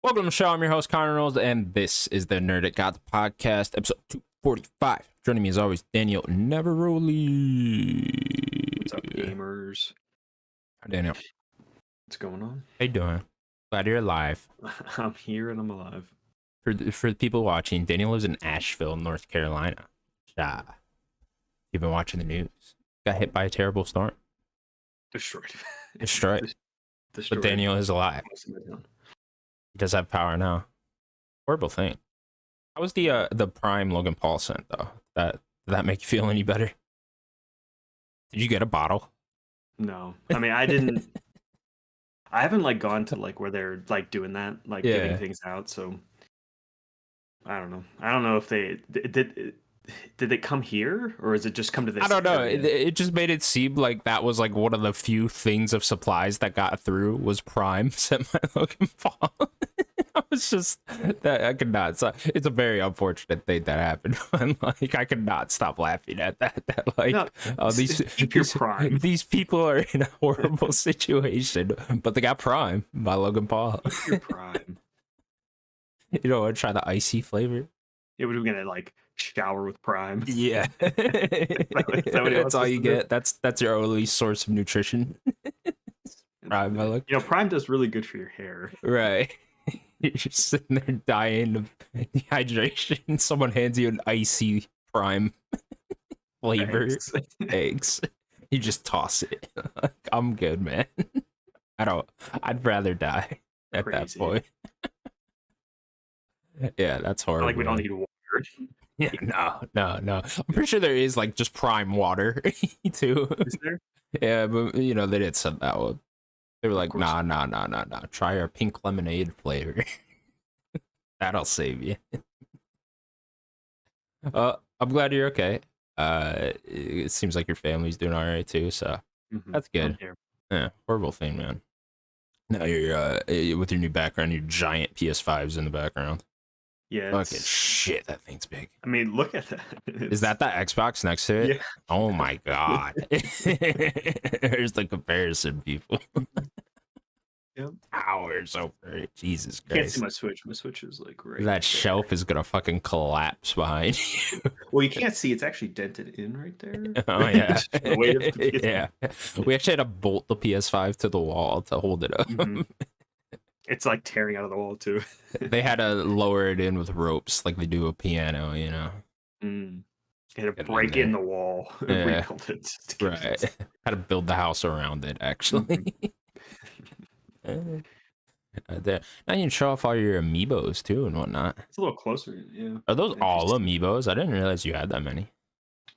Welcome to the show. I'm your host, Connor Knowles, and this is the Nerdic Gods Podcast, episode 245. Joining me as always, Daniel Neverroli. What's up, gamers? Hi, Daniel. What's going on? How you doing? Glad you're alive. I'm here and I'm alive. For the people watching, Daniel lives in Asheville, North Carolina. You've been watching the news. Got hit by a terrible storm. Destroyed. Destroyed. Destroyed. But Daniel is alive. He does have power now. Horrible thing. How was the Prime Logan Paul scent though? Did that make you feel any better? Did you get a bottle? No, I mean I didn't. I haven't gone to where they're doing that, giving things out. So I don't know. I don't know if they did. Did it come here or is it just come to this? I don't know. It just made it seem like that was one of the few things of supplies that got through was Prime sent by Logan Paul. I was just that I could not. It's a very unfortunate thing that happened. I could not stop laughing at that. These people are in a horrible situation, but they got Prime by Logan Paul. Keep your Prime. You don't want to try the icy flavor? Yeah, we're gonna shower with Prime. Yeah, that's all you get. That's your only source of nutrition. Prime, Prime does really good for your hair. Right. You're just sitting there dying of dehydration. Someone hands you an icy Prime flavor eggs. You just toss it. I'm good, man. I'd rather die at that point. Yeah, that's horrible. We don't need water. Yeah, no. I'm pretty sure there is just Prime water too. Is there? Yeah, but they didn't send that one. They were like, nah. Try our pink lemonade flavor. That'll save you. I'm glad you're okay. It seems like your family's doing all right too, so that's good. Yeah, horrible thing, man. Now you're with your new background, your giant PS5s in the background. Yeah. Fucking shit, that thing's big. I mean, look at that. Is that the Xbox next to it? Yeah. Oh my god. There's the comparison, people. Yep. Hours over it. Jesus Christ. Can't see my Switch. My Switch is right that there. Shelf is gonna fucking collapse behind you. Well, you can't see. It's actually dented in right there. Oh yeah. The weight of the yeah. We actually had to bolt the PS5 to the wall to hold it up. It's tearing out of the wall too. They had to lower it in with ropes like they do a piano, They had to break in the wall and rebuild it. Right. Had to build the house around it, actually. Now you can show off all your amiibos too and whatnot. It's a little closer, yeah. Are those all amiibos? I didn't realize you had that many.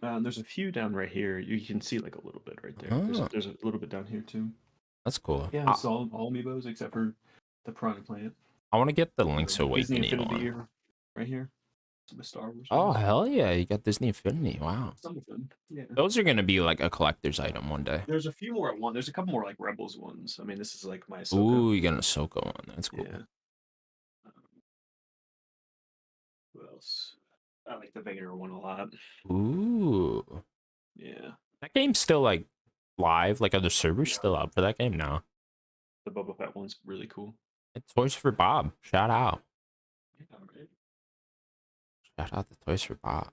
There's a few down right here. You can see a little bit right there. Oh. There's a little bit down here too. That's cool. Yeah, it's all amiibos except for the Prime Plant. I want to get the Link's Awakening Disney Infinity one. Right here. The Star Wars. Oh hell yeah! You got Disney Infinity. Wow. Some of them. Yeah. Those are gonna be a collector's item one day. There's a few more I want. There's a couple more Rebels ones. I mean, this is my Ahsoka. Ooh, you got an Ahsoka one. That's cool. Yeah. What else? I like the Vader one a lot. Ooh. Yeah. That game's still live. Are the servers still up for that game? No. The Boba Fett one's really cool. It's Toys for Bob. Shout out. Yeah, right. Shout out to Toys for Bob.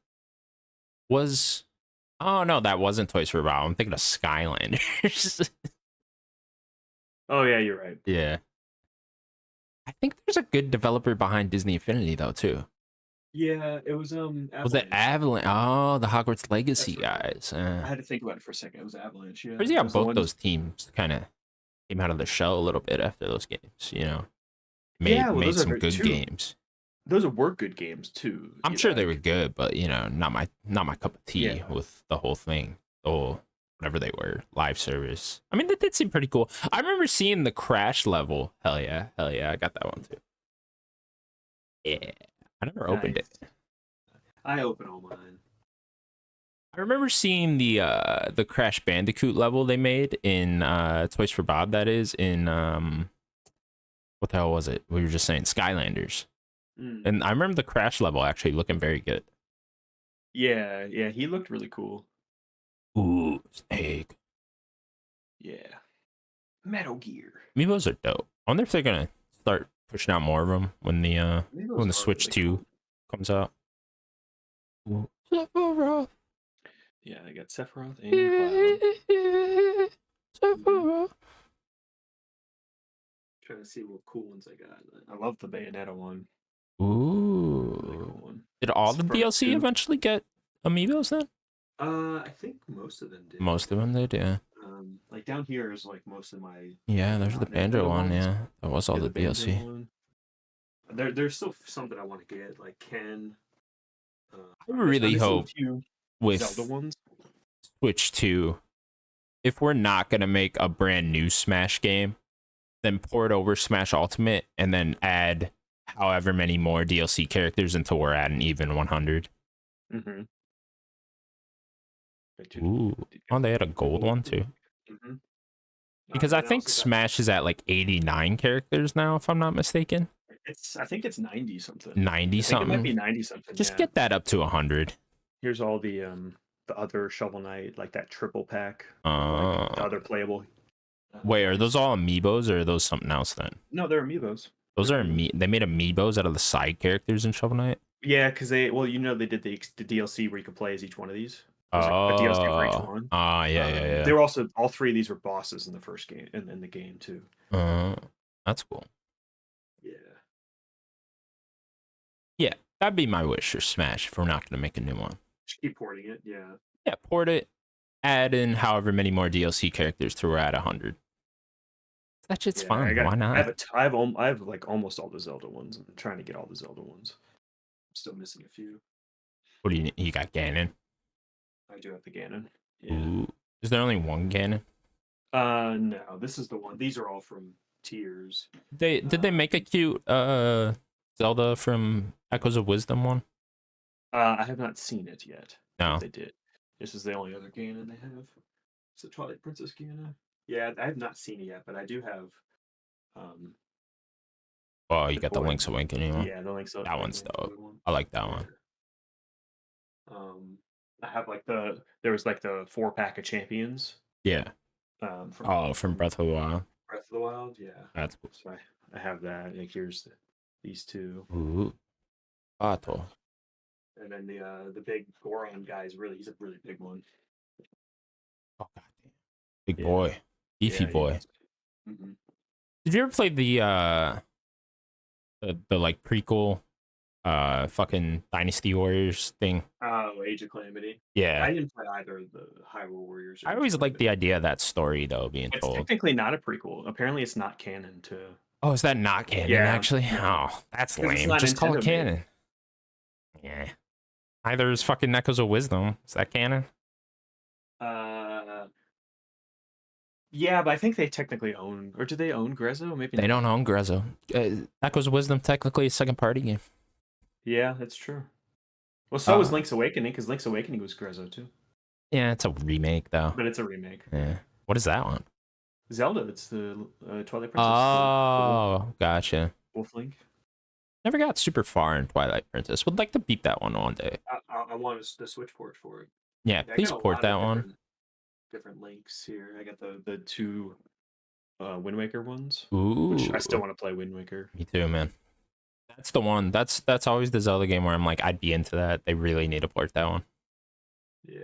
Oh no, that wasn't Toys for Bob. I'm thinking of Skylanders. Oh yeah, you're right. Yeah. I think there's a good developer behind Disney Infinity though too. Yeah, it was Avalanche. Was it Avalanche? Oh, the Hogwarts Legacy right. guys. I had to think about it for a second. It was Avalanche. Yeah. Crazy how both those teams kind of came out of the shell a little bit after those games. Made some good games. Those were good games too. I'm sure they were good, but not my cup of tea with the whole thing. Whatever they were, live service. I mean, that did seem pretty cool. I remember seeing the Crash level. Hell yeah, I got that one too. Yeah, I never opened it. I open all mine. I remember seeing the Crash Bandicoot level they made in Toys for Bob. That is in what the hell was it? We were just saying Skylanders. And I remember the Crash level actually looking very good. Yeah, he looked really cool. Ooh, Snake. Yeah. Metal Gear. Amiibos are dope. I wonder if they're gonna start pushing out more of them when Amiibos are Switch really 2 cool. comes out. Sephiroth. Yeah, I got Sephiroth and Cloud. Sephiroth. Trying to see what cool ones I got. I love the Bayonetta one. Really Ooh. cool one. Did all It's the from DLC 2. eventually get amiibos then? I think most of them did. Most of them did, yeah. Like down here is like most of my Yeah, there's the Banjo non-Nintendo one, ones. yeah. That was all Yeah, the the Banjo DLC. one. There's still some that I want to get, like Ken. I I'm really missing a hope few with Zelda ones. Switch 2, if we're not going to make a brand new Smash game, then port over Smash Ultimate and then add however many more DLC characters until we're at an even 100. Mm-hmm. Ooh. Oh, they had a gold one too. Mm-hmm. Because I think Smash is at like 89 characters now, if I'm not mistaken. I think it's 90 something. 90 I think it might be something. 90 something. Just yeah. get that up to 100. Here's all the other Shovel Knight, like that triple pack, like the other playable. Wait, are those all amiibos or are those something else then? No, they're amiibos. Those are they made amiibos out of the side characters in Shovel Knight? Yeah, because they they did the DLC where you could play as each one of these. There's like a DLC for each one. Yeah. They were also all 3 of these were bosses in the first game in the game too. That's cool. Yeah. Yeah, that'd be my wish for Smash if we're not going to make a new one. Just keep porting it, yeah. Yeah, port it, add in however many more DLC characters till we're at 100. That shit's fun. Why not? I have like almost all the Zelda ones. I'm trying to get all the Zelda ones. I'm still missing a few. What do you got Ganon? I do have the Ganon. Yeah. Ooh. Is there only one Ganon? No, this is the one. These are all from tiers. Did they make a cute Zelda from Echoes of Wisdom one? I have not seen it yet. No. They did. This is the only other Ganon they have. It's the Twilight Princess Ganon. Yeah, I have not seen it yet, but I do have. Oh, you got the Link's Awakening one. Yeah, the Link's Awakening. That one's dope. I like that one. I have like there was like the 4-pack of champions. Yeah. From Breath of the Wild. Breath of the Wild, yeah. That's cool. So I have that. Like here's these two. Ooh. Pato. And then the big Goron guy he's a really big one. Oh god damn. Big boy. Beefy boy. Mm-hmm. Did you ever play the like prequel fucking Dynasty Warriors thing? Oh, Age of Calamity. Yeah. I didn't play either of the Hyrule Warriors. I always like the idea of that story though being told. It's technically not a prequel. Apparently it's not canon to. Oh, is that not canon actually? Oh, that's lame. Just call it canon. Yeah. Either is fucking Echoes of Wisdom. Is that canon? Yeah, but I think they technically own, or do they own Grezzo? Maybe they don't own Grezzo. Echoes of Wisdom technically a second party game. Yeah, that's true. Well, so was Link's Awakening, because Link's Awakening was Grezzo too. Yeah, it's a remake though. But it's a remake. Yeah. What is that one? Zelda. It's the Twilight Princess. Oh, gotcha. Wolf Link. Never got super far in Twilight Princess. Would like to beat that one day. I want the Switch port for it. Yeah, please port that one. Different links here. I got the 2 Wind Waker ones. Ooh. Which I still want to play Wind Waker. Me too, man. That's the one. That's always the Zelda game where I'm like, I'd be into that. They really need to port that one. Yeah.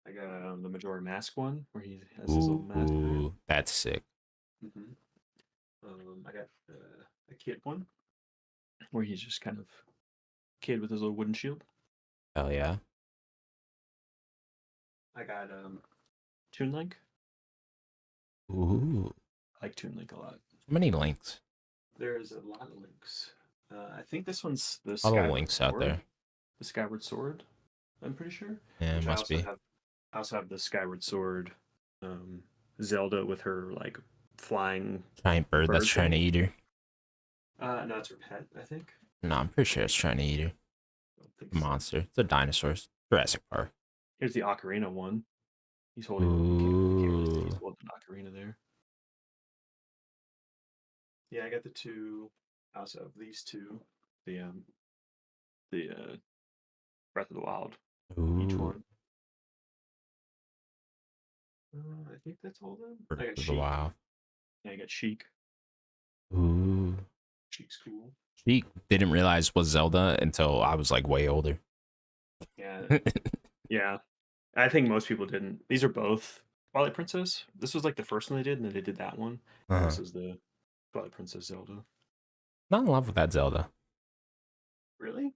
I got the Majora Mask one where he has his little mask. Ooh, that's sick. I got a kid one where he's just kind of kid with his little wooden shield. Hell yeah. I got Toon Link. Ooh. I like Toon Link a lot. So many links. There's a lot of links. I think this one's the Skyward links Sword. Out there. The Skyward Sword, I'm pretty sure. Yeah, it must be. I also have the Skyward Sword Zelda with her like flying giant bird that's trying to eat her. No, it's her pet, I think. No, I'm pretty sure it's trying to eat her. Monster. It's a dinosaur. Jurassic Park. Here's the Ocarina one. He's holding. He's holding an Ocarina there. Yeah, I got the 2. I also have these 2. The Breath of the Wild. Ooh. Each one. I think that's all of them. Breath of the Wild. Yeah, I got Sheik. Ooh. Cheek's cool. She didn't realize was Zelda until I was like way older. Yeah. Yeah. I think most people didn't. These are both Twilight Princess. This was like the first one they did, and then they did that one. And this is the Twilight Princess Zelda. Not in love with that Zelda. Really?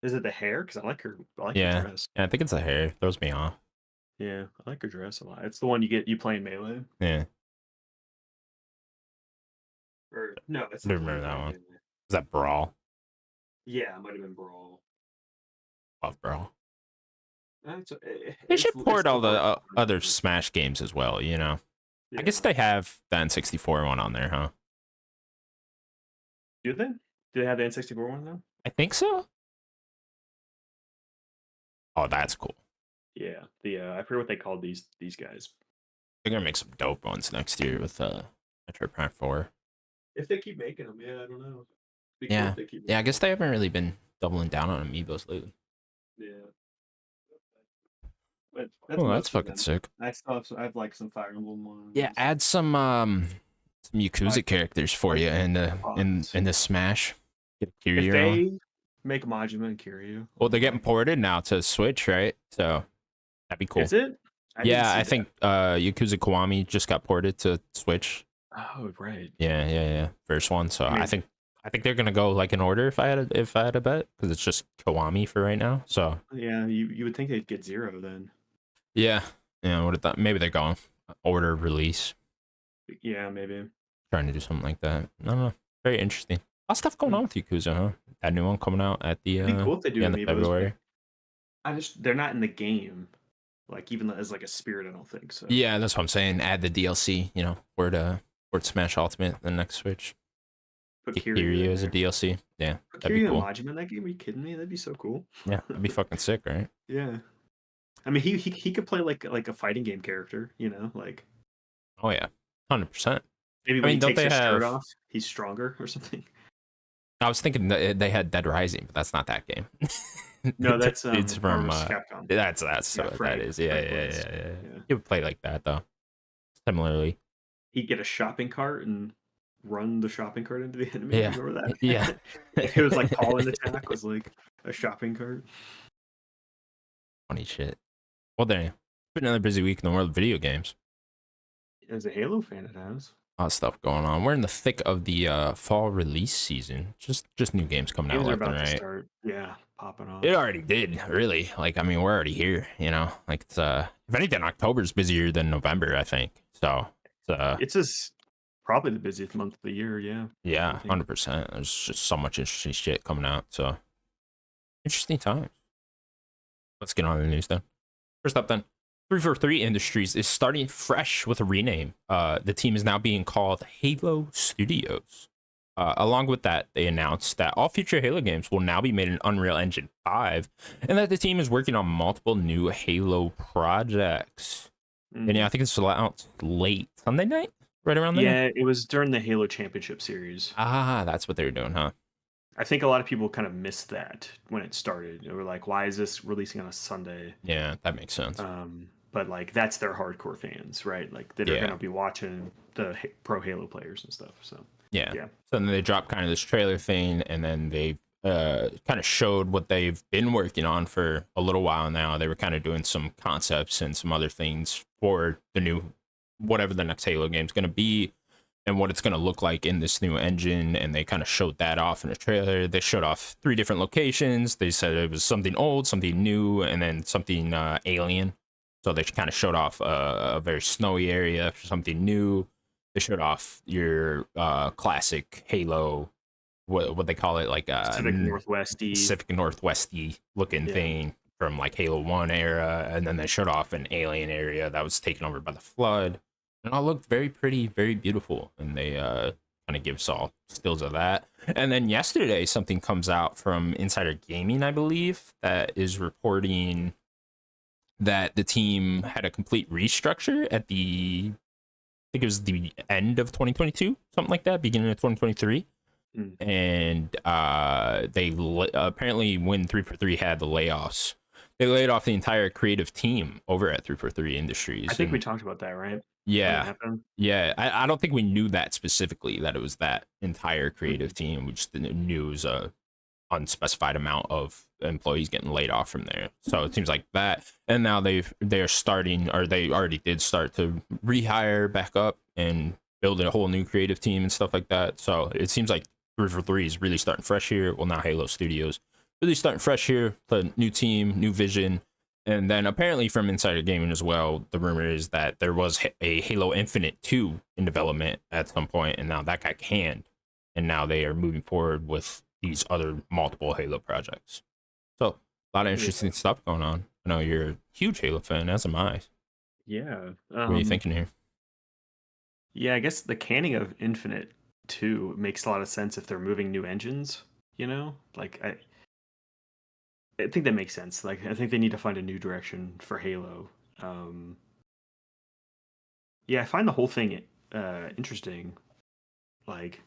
Is it the hair? Because I like her. I like Yeah. her dress. Yeah, I think it's the hair. It throws me off. Yeah, I like her dress a lot. It's the one you play in Melee. Yeah. Or no, that's I remember that one. Is that Brawl? Yeah, it might have been Brawl. Love Brawl. They They should port all the other Smash games as well, you know? Yeah. I guess they have the N64 one on there, huh? Do they? Do they have the N64 one though? I think so. Oh, that's cool. Yeah, I forget what they called these guys. They're gonna make some dope ones next year with Metroid Prime 4. If they keep making them, yeah, I don't know. Yeah, yeah. I guess they haven't really been doubling down on amiibos lately. Yeah. But that's fucking sick. I still have like some Fire Emblem ones. Yeah, add some Yakuza characters for you in the Smash. Get Kiryu if they make Majima and Kiryu. Well, they're getting ported now to Switch, right? So that'd be cool. Is it? I think Yakuza Kiwami just got ported to Switch. Oh, right. Yeah. First one. So I think they're gonna go like in order if I had a bet, because it's just Kiwami for right now. So yeah, you would think they'd get 0 then. Yeah. What I thought, maybe they're going order release. Yeah, maybe. Trying to do something like that. I don't know. Very interesting. A lot of stuff going on with Yakuza, huh? That new one coming out at the It'd be cool if they do end of February. They're not in the game, like even as like a spirit. I don't think so. Yeah, that's what I'm saying. Add the DLC. You know, word Smash Ultimate, the next Switch. Put Kiryu as a DLC. Yeah, that'd be cool. Majima in that game? Are you kidding me? That'd be so cool. Yeah, that'd be fucking sick, right? Yeah. I mean, he could play like a fighting game character, you know, like. Oh yeah, 100%. Maybe when he takes his shirt off, he's stronger or something. I was thinking that they had Dead Rising, but that's not that game. No, that's it's from Capcom. That's so what that is. Yeah. He would play like that though. Similarly, he'd get a shopping cart and run the shopping cart into the enemy. Yeah. Remember that? Yeah. It was like call-in attack was like a shopping cart. Funny shit. Well, there. It's been another busy week in the world of video games. As a Halo fan, it has. A lot of stuff going on. We're in the thick of the fall release season. Just new games coming out left and right. Yeah, popping off. It already did, really. Like, I mean, we're already here, you know? Like, it's, if anything, October's busier than November, I think. So, it's probably the busiest month of the year, yeah. Yeah, 100%. There's just so much interesting shit coming out, so. Interesting times. Let's get on to the news, then. First up, then. 343 Industries is starting fresh with a rename. The team is now being called Halo Studios. Along with that, they announced that all future Halo games will now be made in Unreal Engine 5, and that the team is working on multiple new Halo projects. And yeah, I think it's out late Sunday night, right around there. Yeah, it was during the Halo Championship Series. Ah, that's what they were doing, huh? I think a lot of people kind of missed that when it started. They were like, why is this releasing on a Sunday? Yeah, that makes sense. But like that's their hardcore fans, right? Like that are going to be watching the pro Halo players and stuff. So yeah. So then they dropped kind of this trailer thing, and then they kind of showed what they've been working on for a little while now. They were kind of doing some concepts and some other things for the new, whatever the next Halo game is going to be, and what it's going to look like in this new engine. And they kind of showed that off in the trailer. They showed off 3 different locations. They said it was something old, something new, and then something alien. So they kind of showed off a very snowy area for something new. They showed off your classic Halo, what they call it, like Pacific Northwesty looking thing from like Halo 1 era. And then they showed off an alien area that was taken over by the flood. And it all looked very pretty, very beautiful. And they kind of give us all stills of that. And then yesterday, something comes out from Insider Gaming, I believe, that is reporting that the team had a complete restructure at I think it was the end of 2022, something like that, beginning of 2023. And they apparently, when 343 had the layoffs, they laid off the entire creative team over at 343 Industries. I think we talked about that, right? when it Yeah. happened. Yeah. I don't think we knew that specifically, that it was that entire creative team. We just knew it was a unspecified amount of employees getting laid off from there. So it seems like that. And now they're starting, or they already did start to rehire back up and build a whole new creative team and stuff like that. So it seems like River 3 is really starting fresh here. Well, now Halo Studios really starting fresh here. The new team, new vision. And then apparently from Insider Gaming as well, the rumor is that there was a Halo Infinite 2 in development at some point, and now that got canned. And now they are moving forward with these other multiple Halo projects. So a lot of interesting stuff going on. I know you're a huge Halo fan, as am I. Yeah. What are you thinking here? Yeah, I guess the canning of Infinite 2 makes a lot of sense if they're moving new engines, you know? Like I think that makes sense. Like I think they need to find a new direction for Halo. Um yeah, I find the whole thing interesting. Like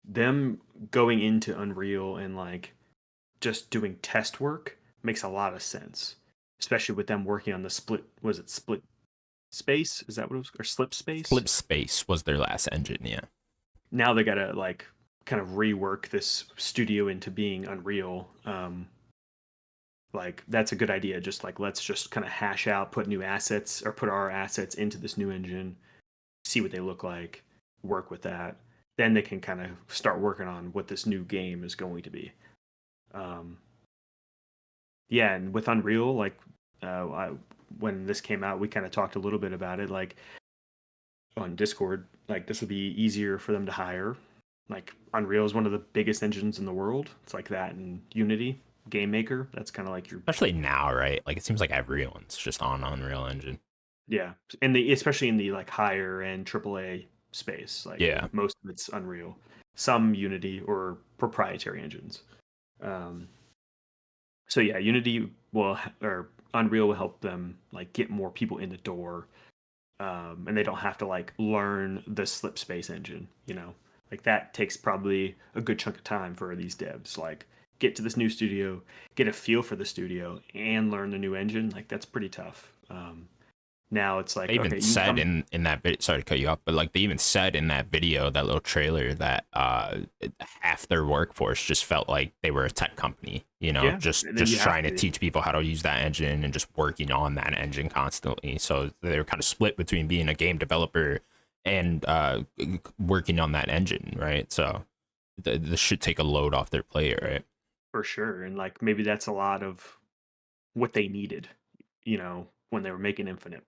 them going into Unreal and like just doing test work makes a lot of sense, especially with them working on the split space? Is that what it was? Or slip space? Flip Space was their last engine, yeah. Now they gotta like kind of rework this studio into being Unreal. Like that's a good idea. Just like let's just kind of hash out, put new assets or put our assets into this new engine, see what they look like, work with that. Then they can kind of start working on what this new game is going to be. Um, yeah, and with Unreal, like when this came out, we kind of talked a little bit about it, like on Discord. Like this would be easier for them to hire. Like Unreal is one of the biggest engines in the world. It's like that and Unity, Game Maker. That's kind of like your Especially now, right? Like it seems like everyone's just on Unreal Engine. yeah, and the especially in the like higher end AAA space. Like Yeah. most of it's Unreal, some Unity or proprietary engines. Um, so yeah, Unity will or Unreal will help them like get more people in the door, and they don't have to like learn the slip space engine. You know, like that takes probably a good chunk of time for these devs. Like get to this new studio, get a feel for the studio, and learn the new engine. Like that's pretty tough. Now it's like They even okay, said in that video, sorry to cut you off, but like they even said in that video, that little trailer, that half their workforce just felt like they were a tech company, you know, yeah, just and then you have trying to teach people how to use that engine and just working on that engine constantly. So they were kind of split between being a game developer and working on that engine, right? So this should take a load off their plate, right? for sure, and like maybe that's a lot of what they needed, you know, when they were making Infinite.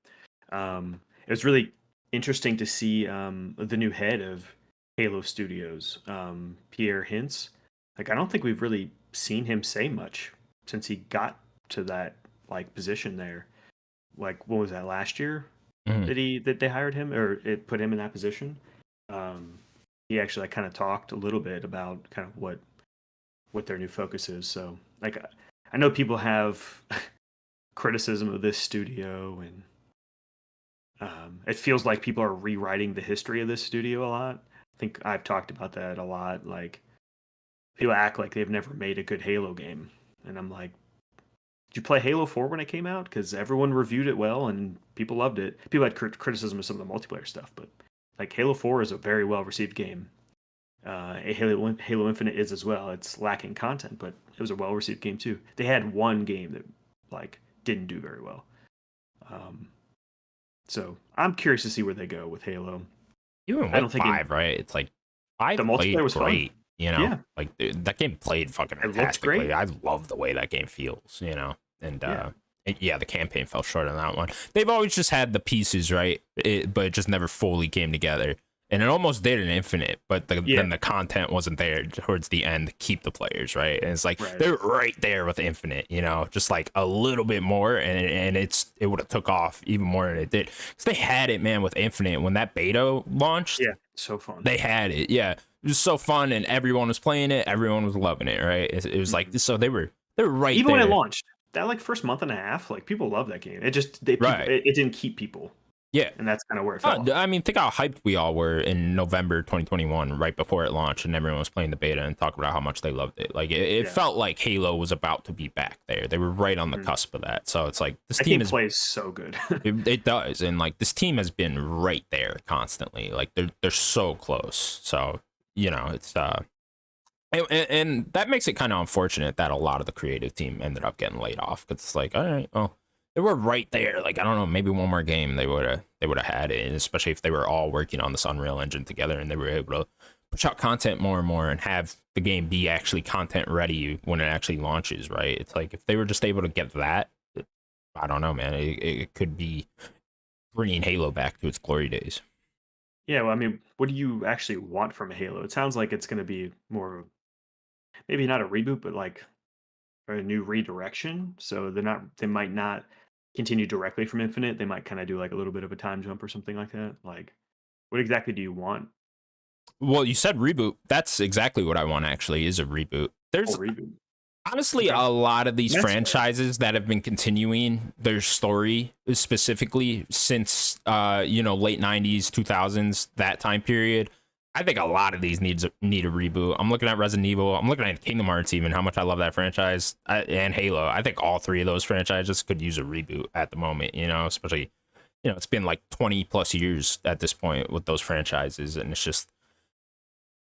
It was really interesting to see the new head of Halo Studios, Pierre Hintz. Like, I don't think we've really seen him say much since he got to that like position there. Like, what was that last year Mhm. that they hired him or it put him in that position? Um, he actually like kind of talked a little bit about kind of what their new focus is. So, like, I know people have criticism of this studio and it feels like people are rewriting the history of this studio a lot. I think I've talked about that a lot. Like people act like they've never made a good Halo game, and I'm like, did you play Halo 4 when it came out? Because everyone reviewed it well and people loved it. People had criticism of some of the multiplayer stuff, but like Halo 4 is a very well received game. Halo Infinite is as well. It's lacking content, but it was a well received game too. They had one game that like didn't do very well. Um, so I'm curious to see where they go with Halo. Even I with don't think five, right? It's like five the multiplayer played was great, fun. you know? Yeah, Like dude, that game played fucking it looked great. fantastically. I love the way that game feels, you know? And Yeah, yeah, the campaign fell short on that one. They've always just had the pieces, right? But it just never fully came together. And it almost did in Infinite, but yeah, then the content wasn't there towards the end to keep the players, right? And it's like right. they're right there with Infinite, you know, just like a little bit more, and it would have took off even more than it did. Because they had it, man, with Infinite when that beta launched. Yeah, so fun. They had it, yeah. It was so fun, and everyone was playing it. Everyone was loving it, right? It was like so they were right Even there, when it launched, that like first month and a half, like people love that game. It just right? it didn't keep people. Yeah. and that's kind of where it fell. I mean, think how hyped we all were in November 2021, right before it launched, and everyone was playing the beta and talking about how much they loved it. Like, it Yeah. felt like Halo was about to be back there. They were right on the Mhm. cusp of that. So it's like this That team game is plays so good. it does, and like this team has been right there constantly. Like they're so close. So it's and that makes it kind of unfortunate that a lot of the creative team ended up getting laid off, because it's like, all right, well, they were right there. Like, I don't know, maybe one more game they would have had it, and especially if they were all working on this Unreal Engine together and they were able to push out content more and more and have the game be actually content ready when it actually launches, right? It's like if they were just able to get that, I don't know, man, it could be bringing Halo back to its glory days. Yeah, well, I mean, what do you actually want from Halo? It sounds like it's going to be more, maybe not a reboot, but like a new redirection. So they might not continue directly from Infinite. They might kind of do like a little bit of a time jump or something like that. Like, what exactly do you want? Well, you said reboot. That's exactly what I want, actually, is a reboot. Full There's reboot. honestly Okay. a lot of these That's fair. franchises that have been continuing their story specifically since late 90s, 2000s, that time period. I think a lot of these need a reboot. I'm looking at Resident Evil. I'm looking at Kingdom Hearts, even how much I love that franchise, and Halo. I think all three of those franchises could use a reboot at the moment, especially, it's been like 20 plus years at this point with those franchises, and it's just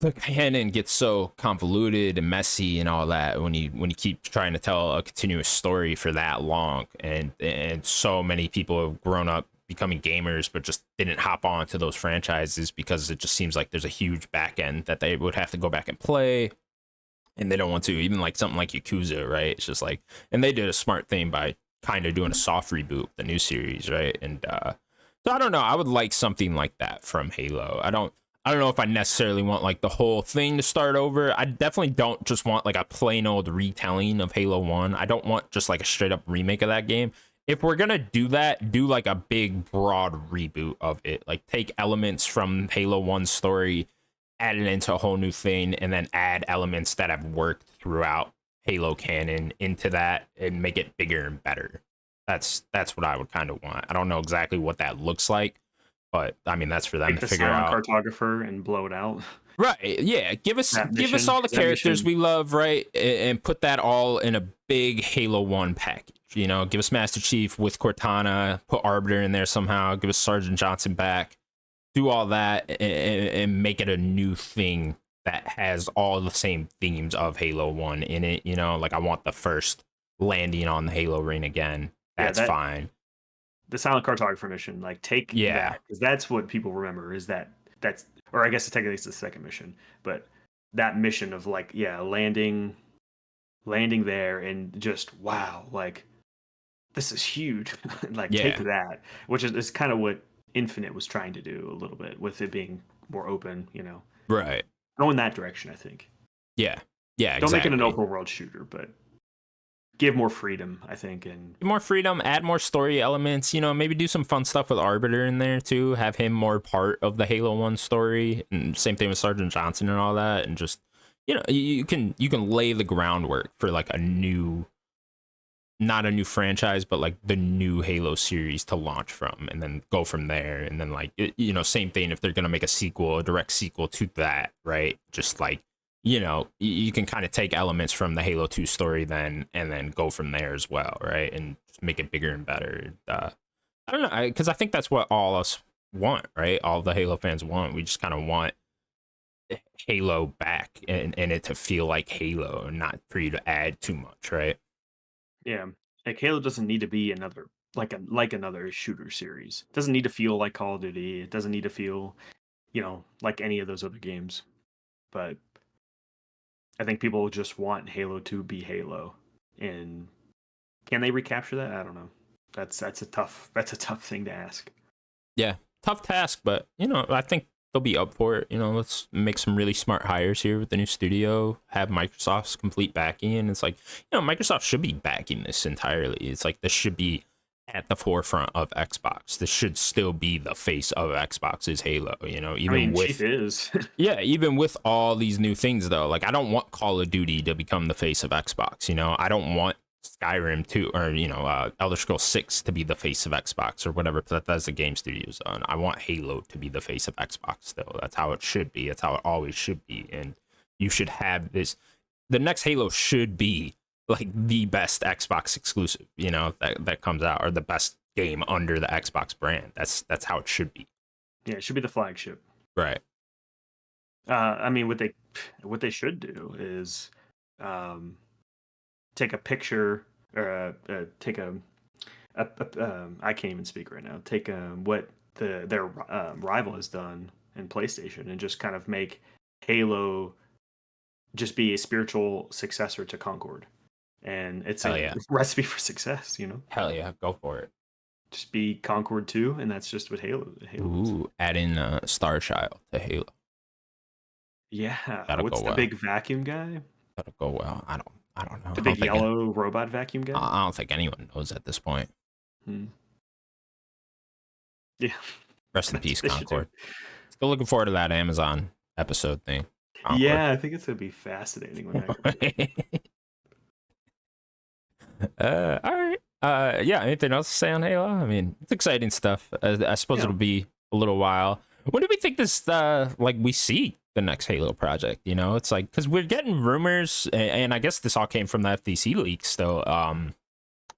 the canon gets so convoluted and messy and all that when you keep trying to tell a continuous story for that long, and so many people have grown up becoming gamers but just didn't hop on to those franchises because it just seems like there's a huge back end that they would have to go back and play, and they don't want to. Even like something like Yakuza, right? It's just like, and they did a smart thing by kind of doing a soft reboot, the new series, right? And so I don't know, I would like something like that from Halo. I don't know if I necessarily want like the whole thing to start over. I definitely don't just want like a plain old retelling of Halo 1. I don't want just like a straight up remake of that game. If we're going to do that, do like a big broad reboot of it. Like take elements from Halo 1's story, add it into a whole new thing, and then add elements that have worked throughout Halo canon into that and make it bigger and better. That's what I would kind of want. I don't know exactly what that looks like, but I mean, that's for them Take to the figure silent out. cartographer and blow it out. Right. Yeah. Give us That all the mission, that characters mission. we love, right? And put that all in a big Halo 1 package. Give us Master Chief with Cortana, put Arbiter in there somehow, give us Sergeant Johnson back, do all that, and make it a new thing that has all the same themes of Halo 1 in it. Like I want the first landing on the Halo ring again. Yeah, That's fine. the silent cartographer mission, like take Yeah. that, because that's what people remember, is that's, or I guess technically it's the second mission, but that mission of like, yeah, landing there and just wow, like this is huge. Like take Yeah. that, which is kind of what Infinite was trying to do a little bit with it being more open, Right. go in that direction. I think Yeah. Yeah. don't make it an Exactly. open world shooter, but give more freedom, I think. And More freedom, add more story elements, maybe do some fun stuff with Arbiter in there too, have him more part of the Halo 1 story, and same thing with Sergeant Johnson and all that, and just you can lay the groundwork for like a new, not a new franchise, but like the new Halo series to launch from, and then go from there. And then like same thing if they're gonna make a direct sequel to that, right? Just like you can kind of take elements from the Halo 2 story then, and then go from there as well, right? And just make it bigger and better. I don't know, because I think that's what all us want, right? All the Halo fans want. We just kind of want Halo back, and it to feel like Halo, and not for you to add too much, right? yeah, like Halo doesn't need to be another like another shooter series. It doesn't need to feel like Call of Duty. It doesn't need to feel, like any of those other games. But I think people just want Halo to be Halo. And can they recapture that? I don't know. That's a tough thing to ask. Yeah, tough task, but I think they'll be up for it. Let's make some really smart hires here with the new studio, have Microsoft's complete backing, and it's like, Microsoft should be backing this entirely. It's like this should be at the forefront of Xbox. This should still be the face of Xbox is Halo, even with Chief is. yeah, even with all these new things though. Like I don't want Call of Duty to become the face of Xbox, I don't want Skyrim 2 or Elder Scrolls 6 to be the face of Xbox or whatever Bethesda Game Studios on. I want Halo to be the face of Xbox though. That's how it should be. That's how it always should be. And you should have this. The next Halo should be like the best Xbox exclusive, that comes out, or the best game under the Xbox brand. That's how it should be. Yeah, it should be the flagship. Right. I mean, what they should do is take a picture or take a I can't even speak right now. Take what their rival has done in PlayStation and just kind of make Halo just be a spiritual successor to Concord, and it's a recipe for success. Hell yeah, go for it. Just be Concord 2, and that's just what Halo Ooh, is. Add in Starchild to Halo. Yeah. What's the big vacuum guy? That'll go well. I don't know. The big yellow robot vacuum guy? I don't think anyone knows at this point. Yeah. Rest in peace, Concord. Still looking forward to that Amazon episode thing. Concord. Yeah, I think it's going to be fascinating when that all right. Yeah, anything else to say on Halo? I mean, it's exciting stuff. I suppose it'll be a little while. When do we think this, we see the next Halo project? It's like, because we're getting rumors, and I guess this all came from the FTC leaks, though,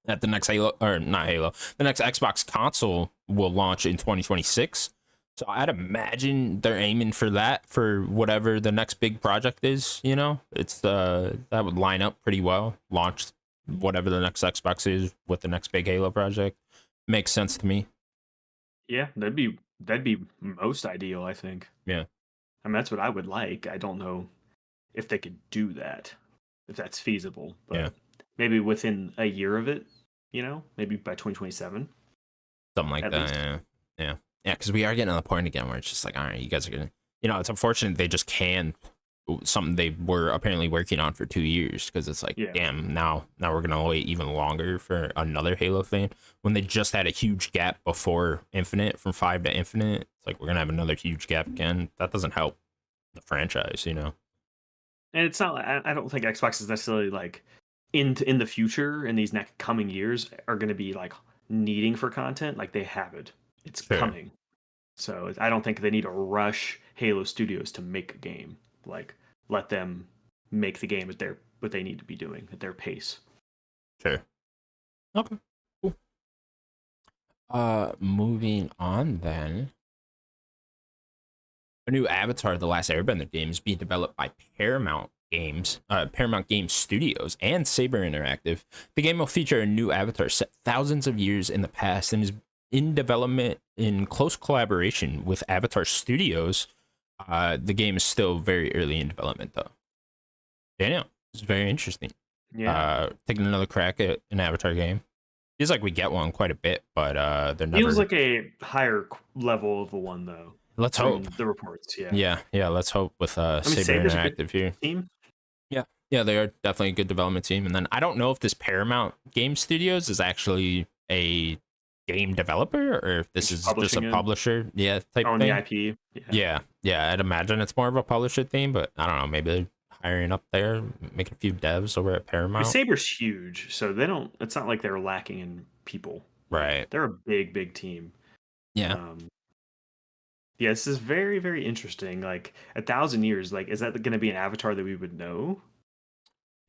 that the next Halo, or not Halo, the next Xbox console will launch in 2026. So I'd imagine they're aiming for that, for whatever the next big project is, It's, that would line up pretty well. Launch whatever the next Xbox is with the next big Halo project. Makes sense to me. Yeah, that'd be most ideal, I think. Yeah. I mean, that's what I would like. I don't know if they could do that, if that's feasible. But maybe within a year of it, maybe by 2027. Something like that, yeah. Yeah, because we are getting to the point again where it's just like, all right, you guys are going to... it's unfortunate they just can't... Something they were apparently working on for 2 years, because it's like, damn, now we're going to wait even longer for another Halo thing, when they just had a huge gap before Infinite, from 5 to Infinite. It's like, we're going to have another huge gap again. That doesn't help the franchise, And it's not, I don't think Xbox is necessarily like in the future, in these next coming years, are going to be like needing for content. Like, they have it. It's coming. So I don't think they need to rush Halo Studios to make a game. Like, let them make the game at what they need to be doing at their pace. Sure. Okay. Cool. Moving on then. A new Avatar: The Last Airbender game is being developed by Paramount Games Studios, and Saber Interactive. The game will feature a new avatar set thousands of years in the past and is in development in close collaboration with Avatar Studios. The game is still very early in development, though. Daniel, it's very interesting. Yeah. Taking another crack at an Avatar game. Feels like we get one quite a bit, but they're never... Feels like a higher level of a one, though. Let's hope. The reports, yeah. Yeah, let's hope with Saber Interactive here. Team? Yeah, they are definitely a good development team. And then I don't know if this Paramount Game Studios is actually a game developer, or if this is just a publisher type thing. The IP. Yeah, I'd imagine it's more of a publisher theme, but I don't know, maybe they're hiring up there, making a few devs over at Paramount. Saber's huge, so it's not like they're lacking in people. Right. They're a big team. Yeah. This is very, very interesting. Like, 1,000 years, like, is that going to be an Avatar that we would know?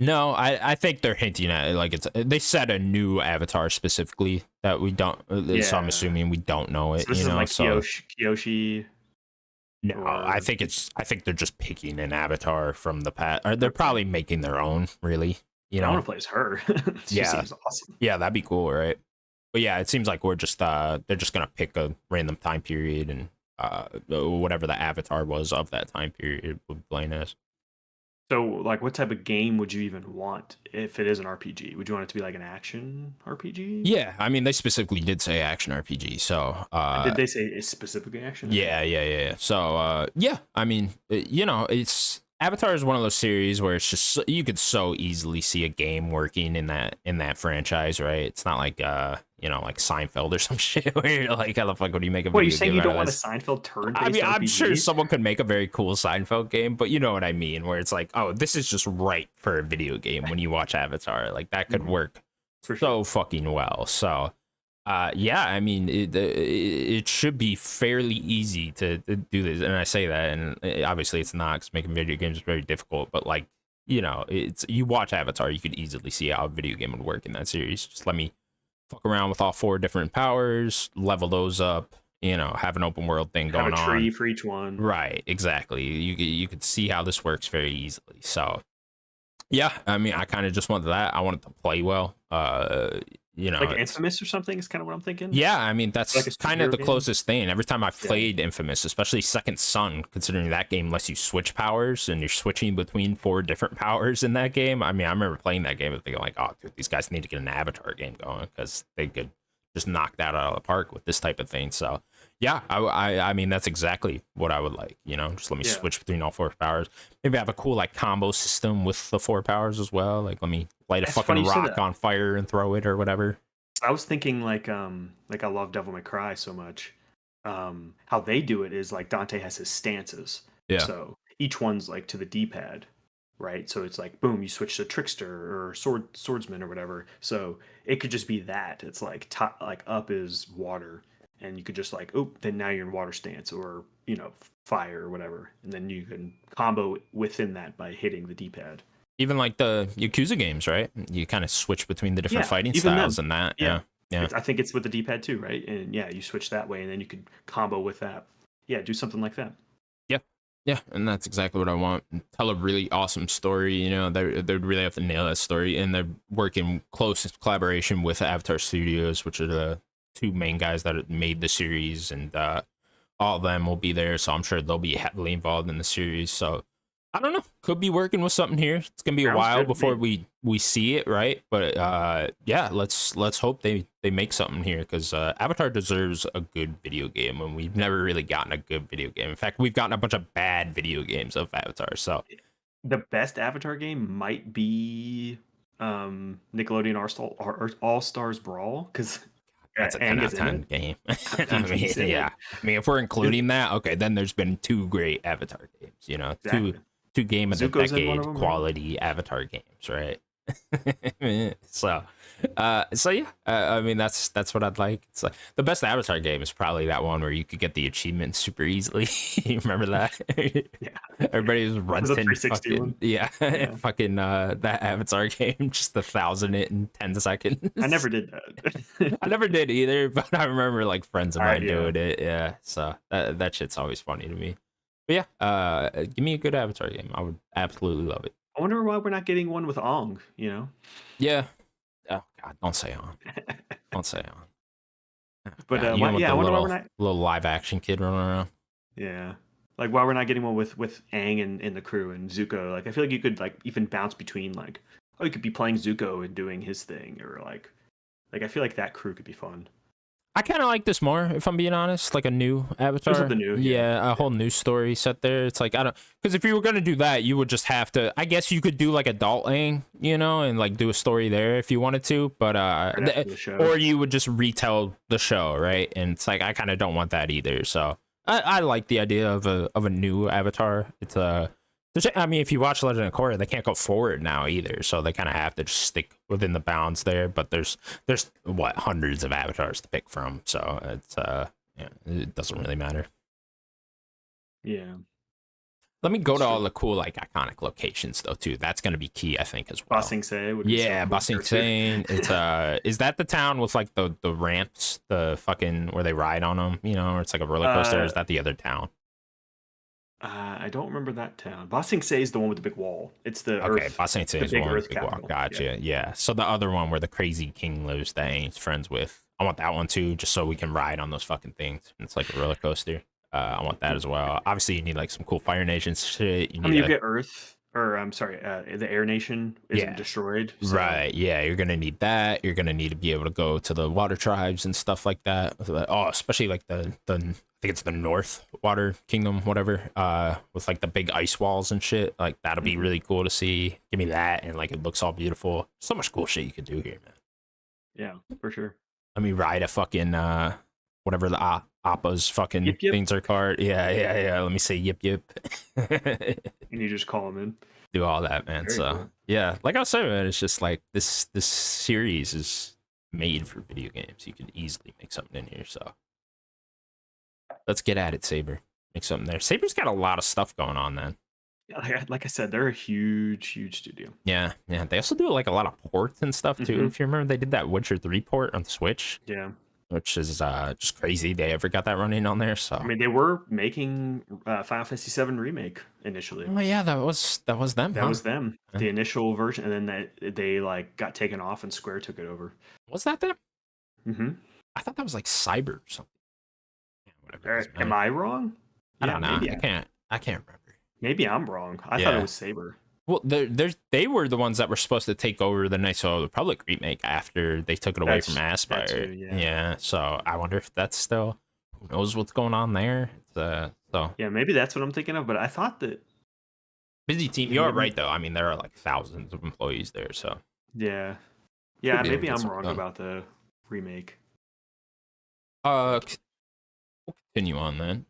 No, I think they're hinting at it, like they said a new Avatar specifically that we don't. So I'm assuming we don't know it. So this is like Kyoshi. No, I think they're just picking an Avatar from the past. Or they're probably making their own. Really, I want to play as her. She seems awesome. Yeah, that'd be cool, right? But yeah, it seems like they're just gonna pick a random time period and whatever the Avatar was of that time period would be playing as. So, like, what type of game would you even want if it is an RPG? Would you want it to be like an action RPG? Yeah, I mean, they specifically did say action RPG. So, did they say it's specifically action? Yeah. So, yeah, I mean, it's Avatar is one of those series where it's just you could so easily see a game working in that franchise, right? It's not like like Seinfeld or some shit where you're like, how the fuck would you make a video game? What, you saying you don't want a Seinfeld turn-based I mean, RPG? I'm sure someone could make a very cool Seinfeld game, but you know what I mean, where it's like, oh, this is just right for a video game when you watch Avatar. Like, that could work For sure. so fucking well. So yeah, I mean, it should be fairly easy to do this, and I say that, and obviously it's not, because making video games is very difficult. But like, you know, it's, you watch Avatar, you could easily see how a video game would work in that series. Just let me fuck around with all 4 different powers, level those up, you know, have an open world thing going on. Have a tree for each one. Right, exactly. You could see how this works very easily. So yeah, I mean, I kind of just wanted that. I wanted to play well. You know, like Infamous or something is kind of what I'm thinking. Yeah, I mean, that's like kind of the game? closest thing. Every time I've played Infamous, especially Second Son, considering that game lets you switch powers and you're switching between 4 different powers in that game. I mean, I remember playing that game and thinking like, oh, dude, these guys need to get an Avatar game going, because they could just knock that out of the park with this type of thing. So yeah, I mean, that's exactly what I would like, you know, just let me switch between all 4 powers. Maybe have a cool like combo system with the 4 powers as well. Like, let me light a fucking rock on fire and throw it or whatever. I was thinking like I love Devil May Cry so much. How they do it is like Dante has his stances. Yeah. So each one's like to the D-pad, right? So it's like boom, you switch to trickster or swordsman or whatever. So it could just be that. It's like top, like up is water, and you could just like, oh, then now you're in water stance, or you know, fire or whatever, and then you can combo within that by hitting the D-pad. Even like the Yakuza games, right? You kind of switch between the different fighting styles and that. Yeah. I think it's with the D-pad too, right? And yeah, you switch that way, and then you could combo with that. Yeah, do something like that. Yeah, and that's exactly what I want. Tell a really awesome story. You know, they'd really have to nail that story, and they're working close collaboration with Avatar Studios, which are the 2 main guys that made the series, and all of them will be there. So I'm sure they'll be heavily involved in the series. So I don't know. Could be working with something here. It's gonna be a while before we see it, right? But yeah, let's hope they make something here, because Avatar deserves a good video game, and we've never really gotten a good video game. In fact, we've gotten a bunch of bad video games of Avatar. So the best Avatar game might be Nickelodeon All Stars Brawl, because that's a 10 out of 10 game. I mean, yeah. I mean, if we're including that, okay, then there's been 2 great Avatar games. You know, two game of the decade quality Avatar games, right? So yeah, I mean, that's what I'd like. It's like the best Avatar game is probably that one where you could get the achievement super easily. You remember that? Yeah, everybody was running fucking, fucking that Avatar game, just 1,000 it in 10 seconds. I never did that. I never did either, but I remember like friends of mine doing it. Yeah, so that shit's always funny to me. But yeah, give me a good Avatar game. I would absolutely love it. I wonder why we're not getting one with Ong, you know? Yeah. Oh God, don't say on. Don't say on. But God, I wonder why we're not little live action kid running around. Yeah. Like why we're not getting one with Aang and the crew and Zuko. Like I feel like you could like even bounce between like, oh, you could be playing Zuko and doing his thing, or like I feel like that crew could be fun. I kind of like this more, if I'm being honest, like a new Avatar. A whole new story set there. It's like, I don't, because if you were gonna do that, you would just have to. I guess you could do like adult Aang, you know, and like do a story there if you wanted to, but or you would just retell the show, right? And it's like I kind of don't want that either. So I like the idea of a new Avatar. It's I mean, if you watch Legend of Korra, they can't go forward now either, so they kind of have to just stick within the bounds there. But there's what, hundreds of avatars to pick from, so it's it doesn't really matter. Yeah. Let me go to all the cool like iconic locations though too. That's gonna be key, I think, as well. Ba Sing Se would be Ba Sing Se. It's is that the town with like the ramps, the fucking where they ride on them, you know, or it's like a roller coaster? Or is that the other town? I don't remember that town. Ba Sing Se is the one with the big wall. It's the Earth. Ba Sing Se is the one with the big wall. Gotcha. Yeah. So the other one where the crazy king lives that Aang's friends with, I want that one too, just so we can ride on those fucking things. It's like a roller coaster. I want that as well. Obviously, you need like some cool Fire Nation shit. You get Earth, or I'm sorry, the Air Nation isn't destroyed. So. Right. Yeah, you're gonna need that. You're gonna need to be able to go to the water tribes and stuff like that. Oh, especially like the I think it's the North Water Kingdom, whatever, with like the big ice walls and shit. Like that'll be really cool to see. Give me that, and like it looks all beautiful. So much cool shit you could do here, man. Yeah, for sure. Let me ride a fucking whatever the Appa's fucking yip, yip. things are called. Yeah. Let me say yip. And you just call them in. Do all that, man. Very cool. yeah, like I was saying, man, it's just like this series is made for video games. You could easily make something in here. So let's get at it, Saber. Make something there. Saber's got a lot of stuff going on, then. Like I said, they're a huge studio. Yeah, yeah. They also do like a lot of ports and stuff too. If you remember, they did that Witcher 3 port on the Switch. Yeah, which is just crazy. They ever got that running on there. So I mean, they were making Final Fantasy VII remake initially. oh yeah, that was them. That huh? was them, Yeah. the initial version, and then they like got taken off, and Square took it over. Was that them? Mm-hmm. I thought that was like Cyber or something. Yeah, whatever. it is, Am I wrong? I don't know. Maybe I can't remember. Maybe I'm wrong. I thought it was Saber. Well, they were the ones that were supposed to take over the Knights of the Republic remake after they took it away from Aspire. Yeah, so I wonder if that's still, who knows what's going on there. So yeah, maybe that's what I'm thinking of. But I thought that busy team. You're right though. I mean, there are like thousands of employees there. So yeah, maybe I'm wrong about the remake. We'll continue on then.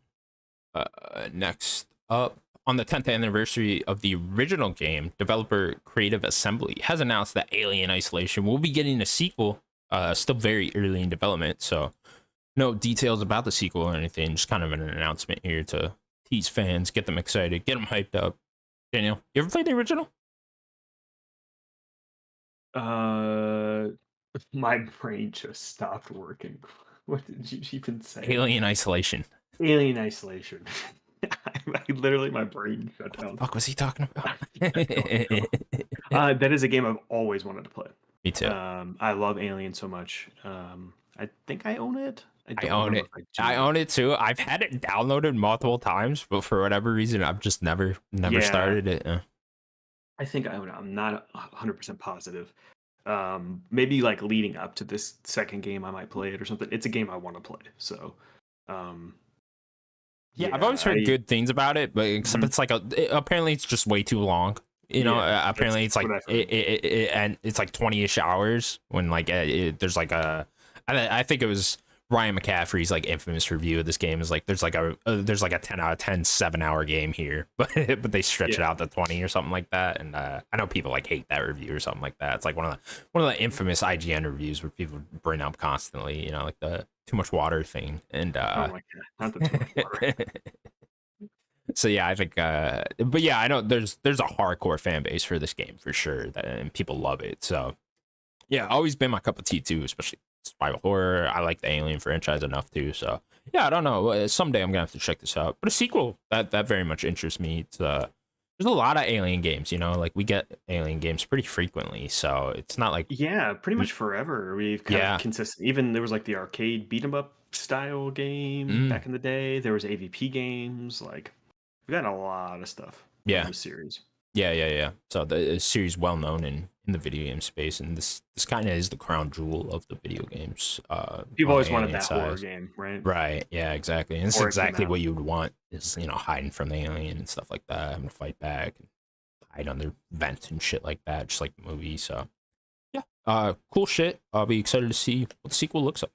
Next up, on the 10th anniversary of the original game, developer Creative Assembly has announced that Alien Isolation will be getting a sequel, still very early in development, so no details about the sequel or anything, just kind of an announcement here to tease fans, get them excited, get them hyped up. Daniel, you ever played the original? My brain just stopped working. What did you even say? Alien Isolation. Alien Isolation. Literally, my brain shut down. What the fuck was he talking about? That is a game I've always wanted to play. Me too. I love Alien so much. I think I own it. I own it. I own it too. I've had it downloaded multiple times, but for whatever reason, I've just never started it. I think I own it. I'm not 100% positive. Maybe like leading up to this second game, I might play it or something. It's a game I want to play. So, yeah, I've always heard good things about it, but except it's like apparently it's just way too long. You know, apparently it's like and it's like 20-ish hours when like there's like I think it was Ryan McCaffrey's like infamous review of this game is like there's like a 10 out of 10 7-hour game here, but they stretch it out to 20 or something like that. And I know people like hate that review or something like that. It's like one of the infamous IGN reviews where people bring up constantly, you know, like the too much water thing. And oh my God, not the too much water. So yeah, I think but yeah, I know there's a hardcore fan base for this game for sure, and people love it. So yeah, always been my cup of tea too, especially survival horror. I like the Alien franchise enough too. So yeah, I don't know. Someday I'm gonna have to check this out. But a sequel that very much interests me. It's there's a lot of Alien games, you know, like we get Alien games pretty frequently. So it's not like pretty much forever. We've kind of consistent. Even there was like the arcade beat 'em up style game back in the day. There was AVP games. Like we've got a lot of stuff. Yeah, the series. Yeah. So the series well known in the video game space, and this kind of is the crown jewel of the video games. People always wanted that horror game, right? Right. Yeah. Exactly. And it's exactly what you would want. Is, you know, hiding from the alien and stuff like that, having to fight back, and hide under vents and shit like that, just like the movie. So yeah, cool shit. I'll be excited to see what the sequel looks like.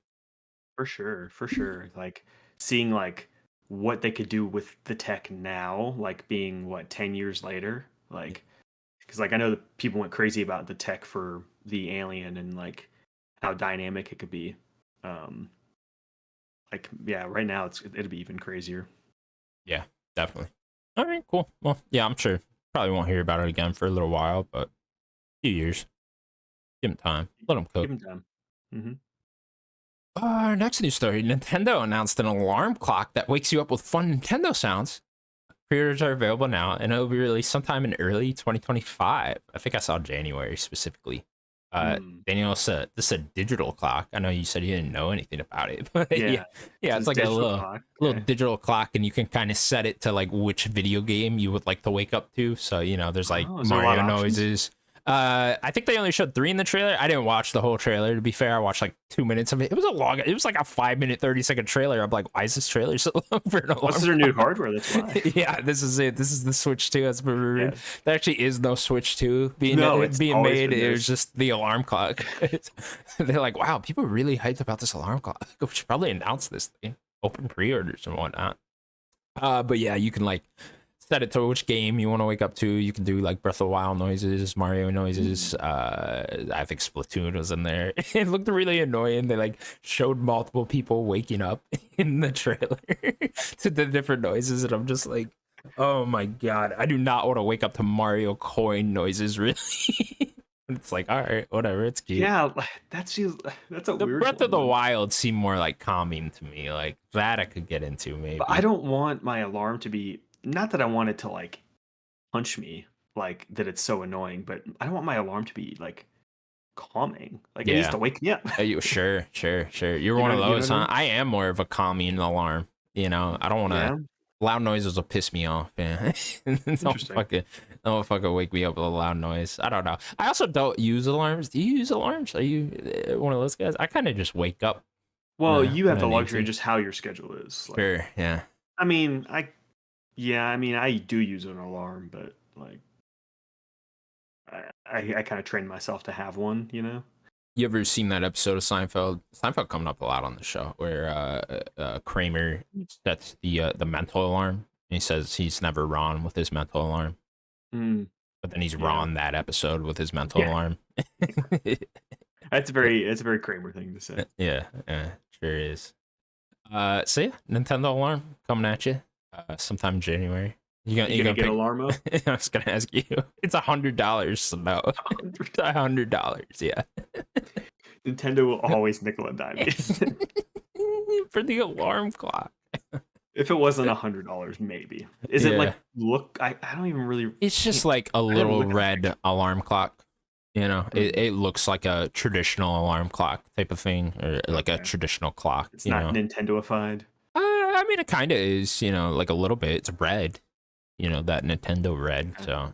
For sure. Like seeing like what they could do with the tech now, like being 10 years later, like. Because like I know that people went crazy about the tech for the Alien and like how dynamic it could be. Right now it'll be even crazier. Yeah, definitely. All right, cool. Well, yeah, I'm sure probably won't hear about it again for a little while, but a few years. Give them time. Let them cook. Give them time. Next news story: Nintendo announced an alarm clock that wakes you up with fun Nintendo sounds. Pre-orders are available now, and it'll be released sometime in early 2025. I think I saw January specifically. Daniel said this is a digital clock. I know you said you didn't know anything about it, but yeah, it's like a little digital clock, and you can kind of set it to like which video game you would like to wake up to. So you know, there's like Mario noises. I think they only showed 3 in the trailer. I didn't watch the whole trailer, to be fair. I watched like 2 minutes of it. It was like a 5-minute, 30-second trailer. I'm like, why is this trailer so long for an alarm? What's their new hardware? That's why. Yeah, this is it. This is the Switch 2. There actually is no Switch 2 being made. It was just the alarm clock. They're like, wow, people are really hyped about this alarm clock. We should probably announce this thing. Open pre-orders and whatnot. But yeah, you can like set it to which game you want to wake up to. You can do like Breath of the Wild noises, Mario noises. I think Splatoon was in there. It looked really annoying. They like showed multiple people waking up in the trailer to the different noises, and I'm just like, oh my god, I do not want to wake up to Mario coin noises. Really, it's like, all right, whatever, it's cute. Yeah, that's a The weird Breath of the one. Wild seemed more like calming to me. Like that I could get into maybe. But I don't want my alarm to be, not that I want it to like punch me, like that it's so annoying, but I don't want my alarm to be like calming. Like it needs Yeah. to wake me up. Sure. You're You one of know what I those, mean? huh? I am more of a calming alarm. You know, I don't want to. Yeah, Loud noises will piss me off. Yeah. interesting. Don't fucking wake me up with a loud noise. I don't know. I also don't use alarms. Do you use alarms? Are you one of those guys? I kind of just wake up. Well, you have when the I need luxury to. of just how your schedule is. Like, Sure. Yeah. I mean, I do use an alarm, but like, I kind of trained myself to have one. You know? You ever seen that episode of Seinfeld? Seinfeld coming up a lot on the show where Kramer sets the mental alarm. And he says he's never wrong with his mental alarm, Mm, but then he's yeah. wrong that episode with his mental Yeah. alarm. It's a very Kramer thing to say. Yeah, sure is. So yeah, Nintendo alarm coming at you sometime in January. You You gonna get alarm up? I was gonna ask you. It's $100, so no. It's $100, yeah. Nintendo will always nickel and dime me. For the alarm clock. If it wasn't $100, maybe. Is it like look? I don't even really. It's just like a haven't little looked at the red alarm clock. You know, it looks like a traditional alarm clock type of thing, or like a Okay. traditional clock. It's you not know, Nintendoified. I mean, it kind of is. You know, like a little bit. It's red. You know, that Nintendo red. Okay. So,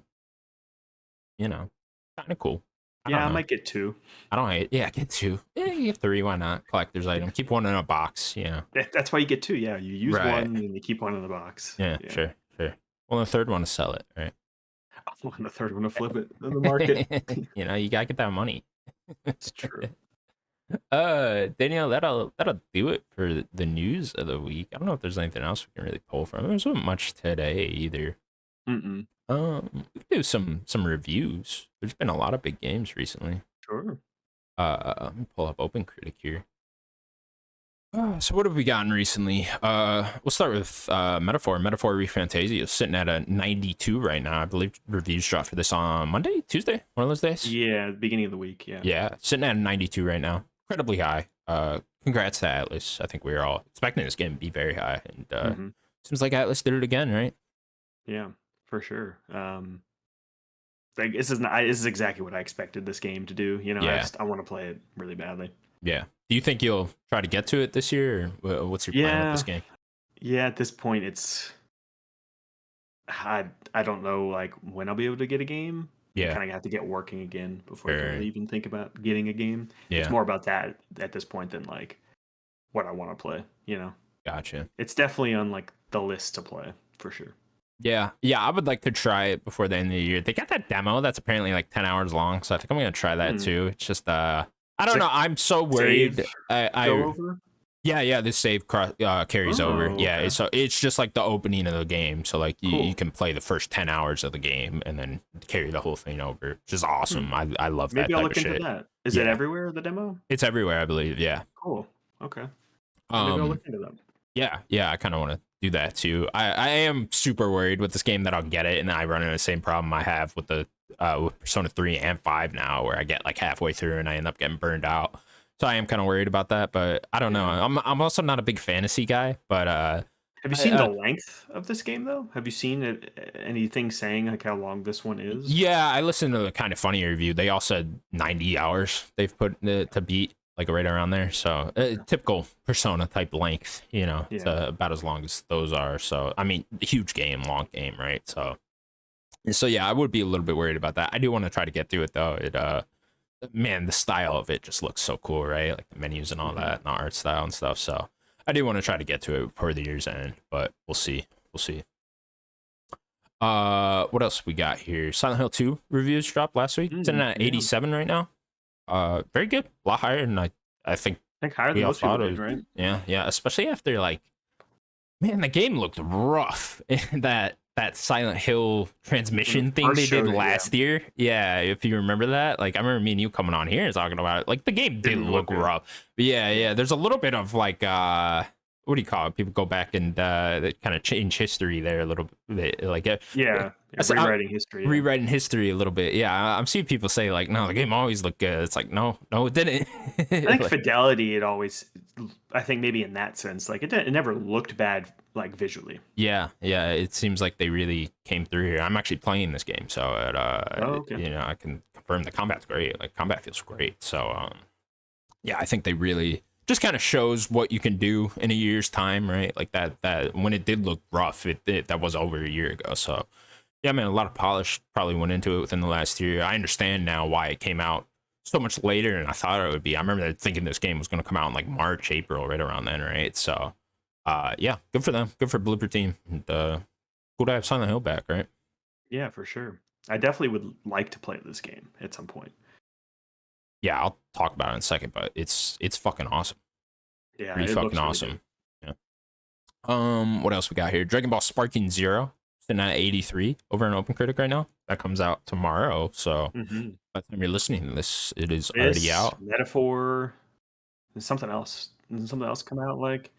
you know, kind of cool. Yeah, I might get two. I don't hate. Yeah, get two. Yeah, you get three. Why not? Collector's item. Keep one in a box. You know. That's why you get two. Yeah, you use Right. one and you keep one in the box. Yeah, sure. Well, the third one to sell it, right? And the third one to flip it in the market. You know, you gotta get that money. It's true. Danielle, that'll do it for the news of the week. I don't know if there's anything else we can really pull from. There wasn't much today either. Mm-mm. We can do some reviews. There's been a lot of big games recently. Sure. Let me pull up Open Critic here. So what have we gotten recently? We'll start with Metaphor. Metaphor ReFantasia is sitting at a 92 right now. I believe reviews dropped for this on Monday, Tuesday, one of those days. Yeah, beginning of the week. Yeah. Yeah, sitting at a 92 right now. Incredibly high. Congrats to Atlas. I think we were all expecting this game to be very high, and seems like Atlas did it again, right? Yeah, for sure. Like this is exactly what I expected this game to do. You know, Yeah. I want to play it really badly. Yeah. Do you think you'll try to get to it this year, or what's your plan with this game? Yeah, at this point, I don't know like when I'll be able to get a game. Yeah. Kind of have to get working again before I Sure. can really even think about getting a game. Yeah. It's more about that at this point than like what I want to play. You know, Gotcha. it's definitely on like the list to play for sure. Yeah, I would like to try it before the end of the year. They got that demo that's apparently like 10 hours long, so I think I'm gonna try that too. It's just I don't know. I'm so worried. Save, I go over? Yeah, the save carries over. Yeah, okay. so it's just like the opening of the game. So like Cool. you can play the first 10 hours of the game and then carry the whole thing over, which is awesome. I love Maybe that I'll type look of into shit. that. Is it Yeah. everywhere, the demo? It's everywhere, I believe. Yeah. Cool. Okay. Maybe I'll look into that. Yeah, I kind of want to do that too. I am super worried with this game that I'll get it and I run into the same problem I have with the with Persona 3 and 5 now, where I get like halfway through and I end up getting burned out. So I am kind of worried about that, but I don't know. I'm also not a big fantasy guy, but have you seen the length of this game though? Have you seen anything saying like how long this one is? Yeah, I listened to the Kind of Funny review. They all said 90 hours they've put to beat, like right around there. So typical Persona type length, you know, it's about as long as those are. So I mean, huge game, long game, right? So yeah, I would be a little bit worried about that. I do want to try to get through it though. It man, the style of it just looks so cool, right? Like the menus and all that, and the art style and stuff. So I do want to try to get to it before the year's end, but we'll see. What else we got here? Silent Hill 2 reviews dropped last week. It's in at 87 right now. Very good. A lot higher than I think higher than most people did, right? Yeah. Especially after like, man, the game looked rough in that that Silent Hill transmission thing first they did showed it, yeah. last year. Yeah, if you remember that. Like I remember me and you coming on here and talking about it. Like the game did Didn't look look good. rough. But yeah. There's a little bit of like what do you call it? People go back and they kind of change history there a little bit. Like Rewriting history. Yeah. rewriting history a little bit. Yeah, I'm seeing people say like, no, the game always looked good. It's like, no, it didn't. I think fidelity, it always, I think maybe in that sense, like it never looked bad, like visually. Yeah. It seems like they really came through here. I'm actually playing this game, so Okay. you know, I can confirm the combat's great. Like combat feels great. So yeah, I think they really just kind of shows what you can do in a year's time, right? Like that when it did look rough, that was over a year ago. So yeah, man, a lot of polish probably went into it within the last year. I understand now why it came out so much later than I thought it would be. I remember thinking this game was going to come out in like March, April, right around then, right? So yeah, good for them. Good for Blooper Team. And, cool to have Silent Hill back, right? Yeah, for sure. I definitely would like to play this game at some point. Yeah, I'll talk about it in a second, but it's fucking awesome. Yeah, Pretty fucking awesome. Really, yeah. What else we got here? Dragon Ball Sparking Zero, sitting at 83 over on Open Critic right now. That comes out tomorrow, so by the time you're listening to this, it is already out. Metaphor, and something else. Did something else come out like?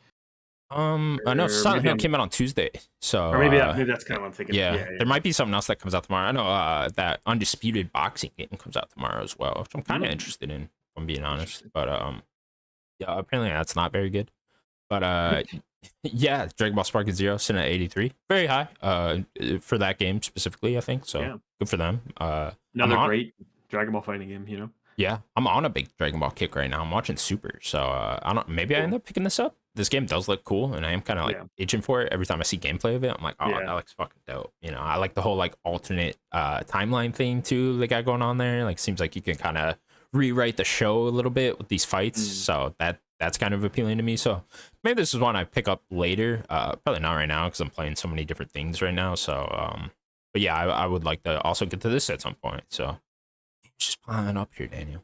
I know Silent Hill came out on Tuesday, so or maybe that's kind of what I'm thinking. Yeah, there might be something else that comes out tomorrow. I know that Undisputed Boxing game comes out tomorrow as well, which I'm kind of interested in, if I'm being honest. But yeah, apparently that's not very good. But yeah, Dragon Ball Sparking Zero sitting at 83, very high for that game specifically, I think. So good for them. Another great Dragon Ball fighting game, you know. Yeah, I'm on a big Dragon Ball kick right now. I'm watching Super, so I don't. Maybe I end up picking this up. This game does look cool, and I am kind of like itching for it. Every time I see gameplay of it, I'm like, oh, that looks fucking dope. You know, I like the whole like alternate timeline thing too they got going on there. Like, seems like you can kind of rewrite the show a little bit with these fights, so that's kind of appealing to me. So maybe this is one I pick up later. Probably not right now because I'm playing so many different things right now. So but yeah, I would like to also get to this at some point. So it's just piling up here, Daniel.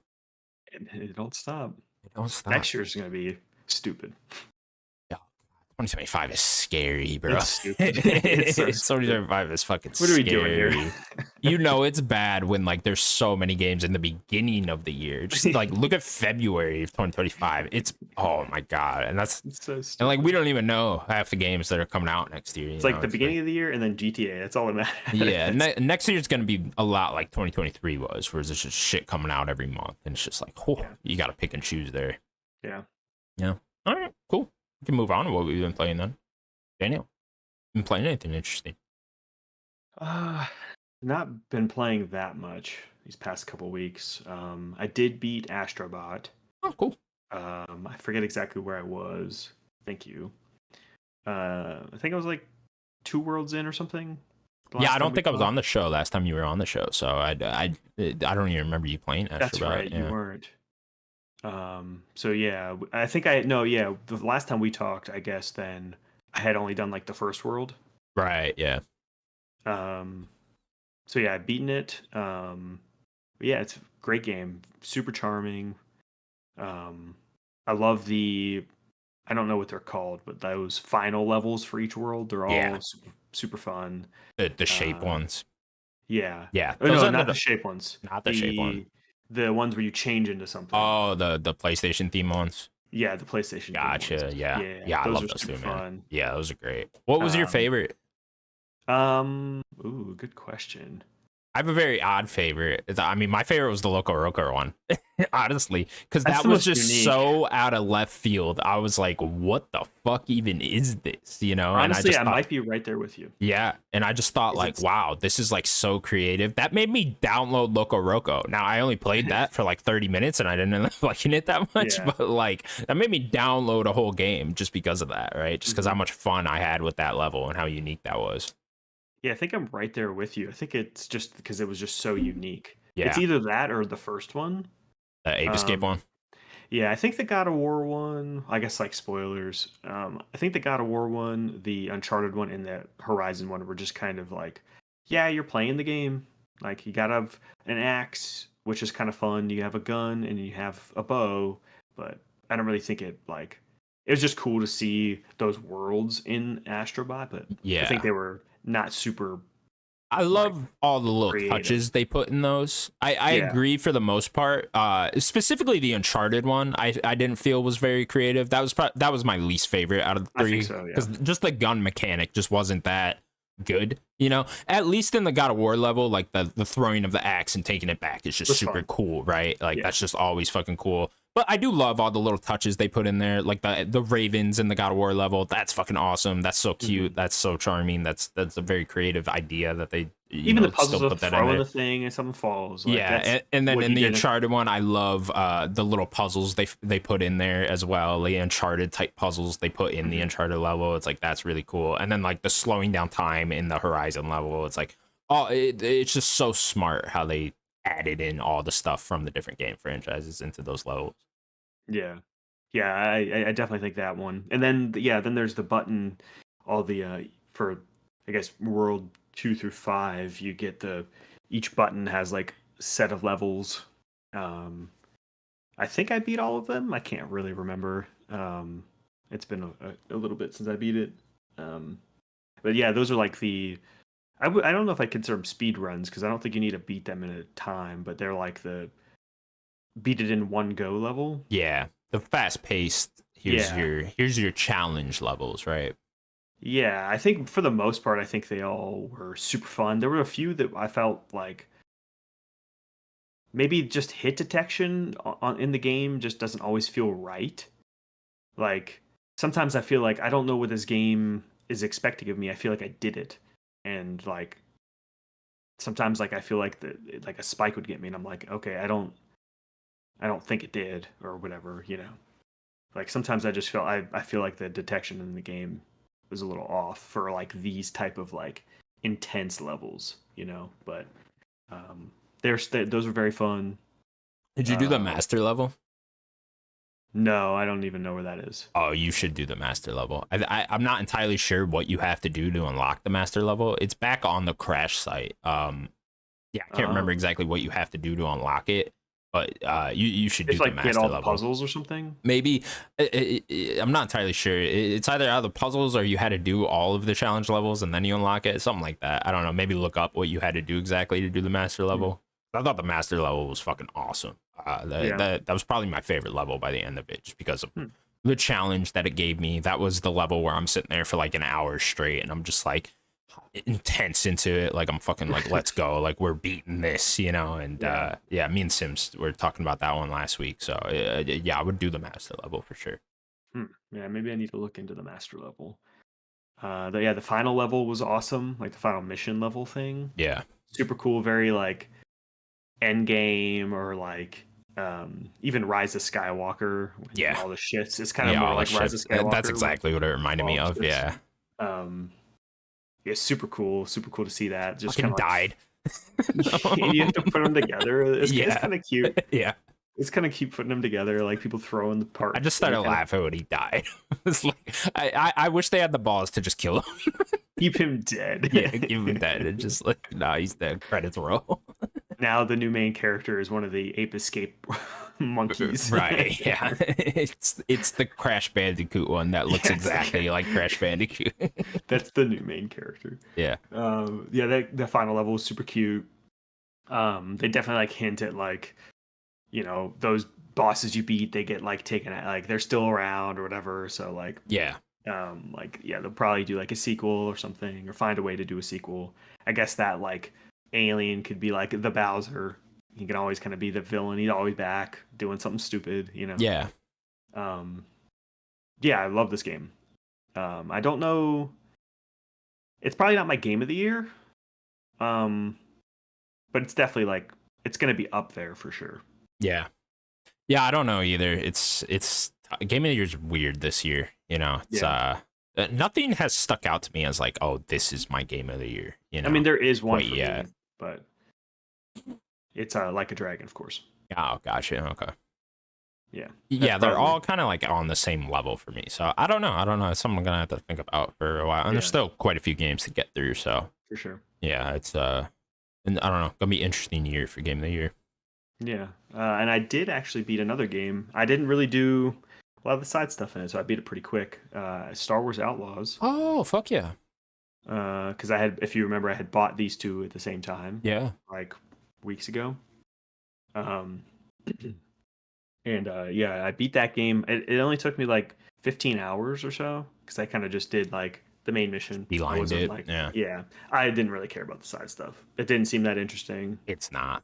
It don't stop. It don't stop. Next year's gonna be stupid. 2025 is scary, bro. It's stupid. It's so 2025 is fucking scary. What are we doing here? You know it's bad when like there's so many games in the beginning of the year. Just like look at February of 2025. It's oh my god, and that's so stupid. And like we don't even know half the games that are coming out next year. It's like the beginning of the year and then GTA. That's all that matters. Yeah, next year it's gonna be a lot like 2023 was, where there's just shit coming out every month, and it's just like, you got to pick and choose there. Yeah. All right, cool. We can move on to what we've been playing then. Daniel, been playing anything interesting? Not been playing that much these past couple weeks. I did beat Astrobot. Oh, cool. I forget exactly where I was. Thank you. I think I was like 2 worlds in or something. Yeah, I don't think I was on the show last time you were on the show, so I don't even remember you playing Astrobot. That's right, you weren't. So yeah, I think the last time we talked, I guess then I had only done like the first world. Right, yeah. So yeah, I've beaten it. Yeah, it's a great game. Super charming. I love I don't know what they're called, but those final levels for each world, they're all super fun. The shape ones. Yeah. Yeah. Oh, no, not the shape ones. Not the shape one. The ones where you change into something. Oh, the PlayStation theme ones. Yeah, the PlayStation. Gotcha. Yeah. I love those too, man. Fun. Yeah, those are great. What was your favorite? Ooh, good question. I have a very odd favorite. I mean, my favorite was the Loco Roco one, honestly, because that That's the was most just unique. so out of left field. I was like, what the fuck even is this? You know? Honestly, and I might be right there with you. Yeah, and I just thought like, wow, this is like so creative. That made me download Loco Roco. Now, I only played that for like 30 minutes, and I didn't end up liking it that much, but like, that made me download a whole game just because of that, right? Just because how much fun I had with that level and how unique that was. Yeah, I think I'm right there with you. I think it's just because it was just so unique. Yeah. It's either that or the first one. The Ape Escape one? Yeah, I think the God of War one, I guess like spoilers. I think the God of War one, the Uncharted one, and the Horizon one were just kind of like, yeah, you're playing the game. Like, you gotta have an axe, which is kind of fun. You have a gun and you have a bow, but I don't really think it was just cool to see those worlds in Astrobot, but I think they were not super I like love all the little creative. touches they put in those. I Yeah. agree for the most part. Specifically the Uncharted one, I didn't feel was very creative. That was my least favorite out of the I think three, so, yeah. because just the gun mechanic just wasn't that good. You know, at least in the God of War level, like the throwing of the axe and taking it back is just That's super fun. cool, right? Like Yeah. that's just always fucking cool. But I do love all the little touches they put in there, like the ravens in the God of War level. That's fucking awesome. That's so cute. That's so charming. That's a very creative idea that they Even the puzzles still of put that in throwing there. the thing and something falls. Like Yeah, that's and then what in he the did. Uncharted one, I love the little puzzles they put in there as well. The Uncharted type puzzles they put in the Uncharted level. It's like that's really cool. And then like the slowing down time in the Horizon level. It's like it's just so smart how they added in all the stuff from the different game franchises into those levels. Yeah. Yeah, I definitely think that one. And then then there's the button, all the for I guess world 2 through 5, you get each button has like set of levels. Um I think I beat all of them. I can't really remember. It's been a little bit since I beat it. Um but yeah, those are like I don't know if I consider them speed runs because I don't think you need to beat them in a time, but they're like the beat it in one go level. Yeah, the fast paced. Yeah. Here's your challenge levels, right? Yeah, I think for the most part, I think they all were super fun. There were a few that I felt like maybe just hit detection in the game just doesn't always feel right. Like sometimes I feel like I don't know what this game is expecting of me. I feel like I did it, and like sometimes like I feel like like a spike would get me, and I'm like, okay, I don't think it did or whatever, you know. Like sometimes I just feel I feel like the detection in the game was a little off for like these type of like intense levels, you know. But those were very fun. Did you do the master level? No, I don't even know where that is. Oh, you should do the master level. I'm not entirely sure what you have to do to unlock the master level. It's back on the Crash site. Yeah, I can't remember exactly what you have to do to unlock it, but you should do It's the like master get all the level. puzzles or something. Maybe I'm not entirely sure. It's either out of the puzzles or you had to do all of the challenge levels and then you unlock it, something like that. I don't know. Maybe look up what you had to do exactly to do the master level. I thought the master level was fucking awesome. That was probably my favorite level by the end of it, just because of the challenge that it gave me. That was the level where I'm sitting there for like an hour straight, and I'm just like intense into it. Like I'm fucking like, let's go. Like we're beating this, you know. And yeah, me and Sims were talking about that one last week. So yeah, I would do the master level for sure. Yeah, maybe I need to look into the master level. The final level was awesome. Like the final mission level thing. Yeah, super cool. Very like end game or like even Rise of Skywalker. Yeah, all the shits. It's kind of more like Rise of Skywalker. That's exactly what it reminded me of. Yeah. Yeah, super cool. Super cool to see that. Just kind of died. You have to put them together. It's kind of cute. Yeah. It's kind of cute putting them together, like people throwing the part. I just started laughing when he died. It's like I wish they had the balls to just kill him. Keep him dead. Yeah, keep him dead. And just like, nah, he's dead. Credits roll. Now the new main character is one of the Ape Escape monkeys. Right, yeah. It's the Crash Bandicoot one that looks exactly like Crash Bandicoot. That's the new main character. Yeah. The final level was super cute. They definitely like hint at like, you know, those bosses you beat, they get like taken out, like they're still around or whatever. So like, yeah, they'll probably do like a sequel or something, or find a way to do a sequel. I guess that like alien could be like the Bowser. He can always kind of be the villain. He's always back doing something stupid, you know. Yeah. Yeah, I love this game. I don't know. It's probably not my game of the year. But it's definitely like it's gonna be up there for sure. Yeah. Yeah, I don't know either. It's game of the year's weird this year, you know. It's nothing has stuck out to me as like, oh, this is my game of the year, you know. I mean, there is one for me, but it's Like a Dragon, of course. Oh, gotcha. Okay. Yeah, they're all kind of like on the same level for me. So I don't know. It's something I'm gonna have to think about for a while. And there's still quite a few games to get through. So for sure. Yeah, it's and I don't know, gonna be an interesting year for game of the year. Yeah, and I did actually beat another game. I didn't really do a lot of the side stuff in it, so I beat it pretty quick. Star Wars Outlaws. Oh, fuck yeah. because I had, if you remember, I had bought these two at the same time, Yeah. like weeks ago. Um, and yeah, I beat that game. It only took me like 15 hours or so because I kind of just did like the main mission. I Beelined wasn't it. like, Yeah. yeah, I didn't really care about the side stuff. It didn't seem that interesting. It's not.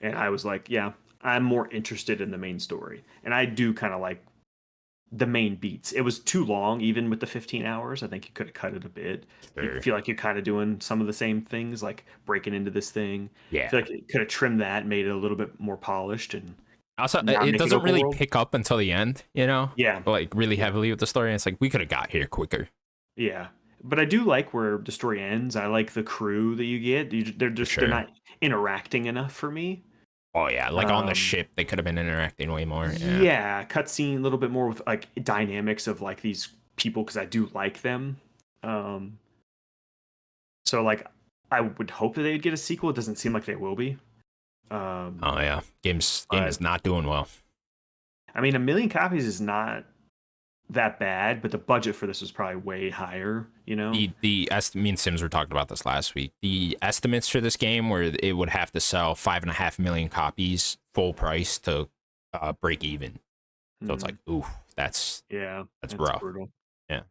And I was like, yeah, I'm more interested in the main story. And I do kind of like the main beats. It was too long, even with the 15 hours. I think you could have cut it a bit. You Sure. feel like you're kind of doing some of the same things, like breaking into this thing. I Yeah. feel like it could have trimmed that, made it a little bit more polished, and Also, not it make it doesn't open really world. pick up until the end, you know? Yeah, Like, really yeah, heavily with the story. And it's like, we could have got here quicker. yeah. But I do like where the story ends. I like the crew that you get. For They're sure. not interacting enough for me. Oh, yeah. Like, on the Um, ship, they could have been interacting way more. Yeah. Yeah, cutscene a little bit more with like dynamics of like these people because I do like them. Um, so like I would hope that they'd get a sequel. It doesn't seem like they will be. Um, Oh, yeah. Game but is not doing well. I mean, 1 million copies is not that bad, but the budget for this was probably way higher. You know? Me and Sims were talking about this last week. The estimates for this game where it would have to sell 5.5 million copies full price to break even. So it's Hmm. like, ooh, that's Yeah, that's rough. brutal. Yeah.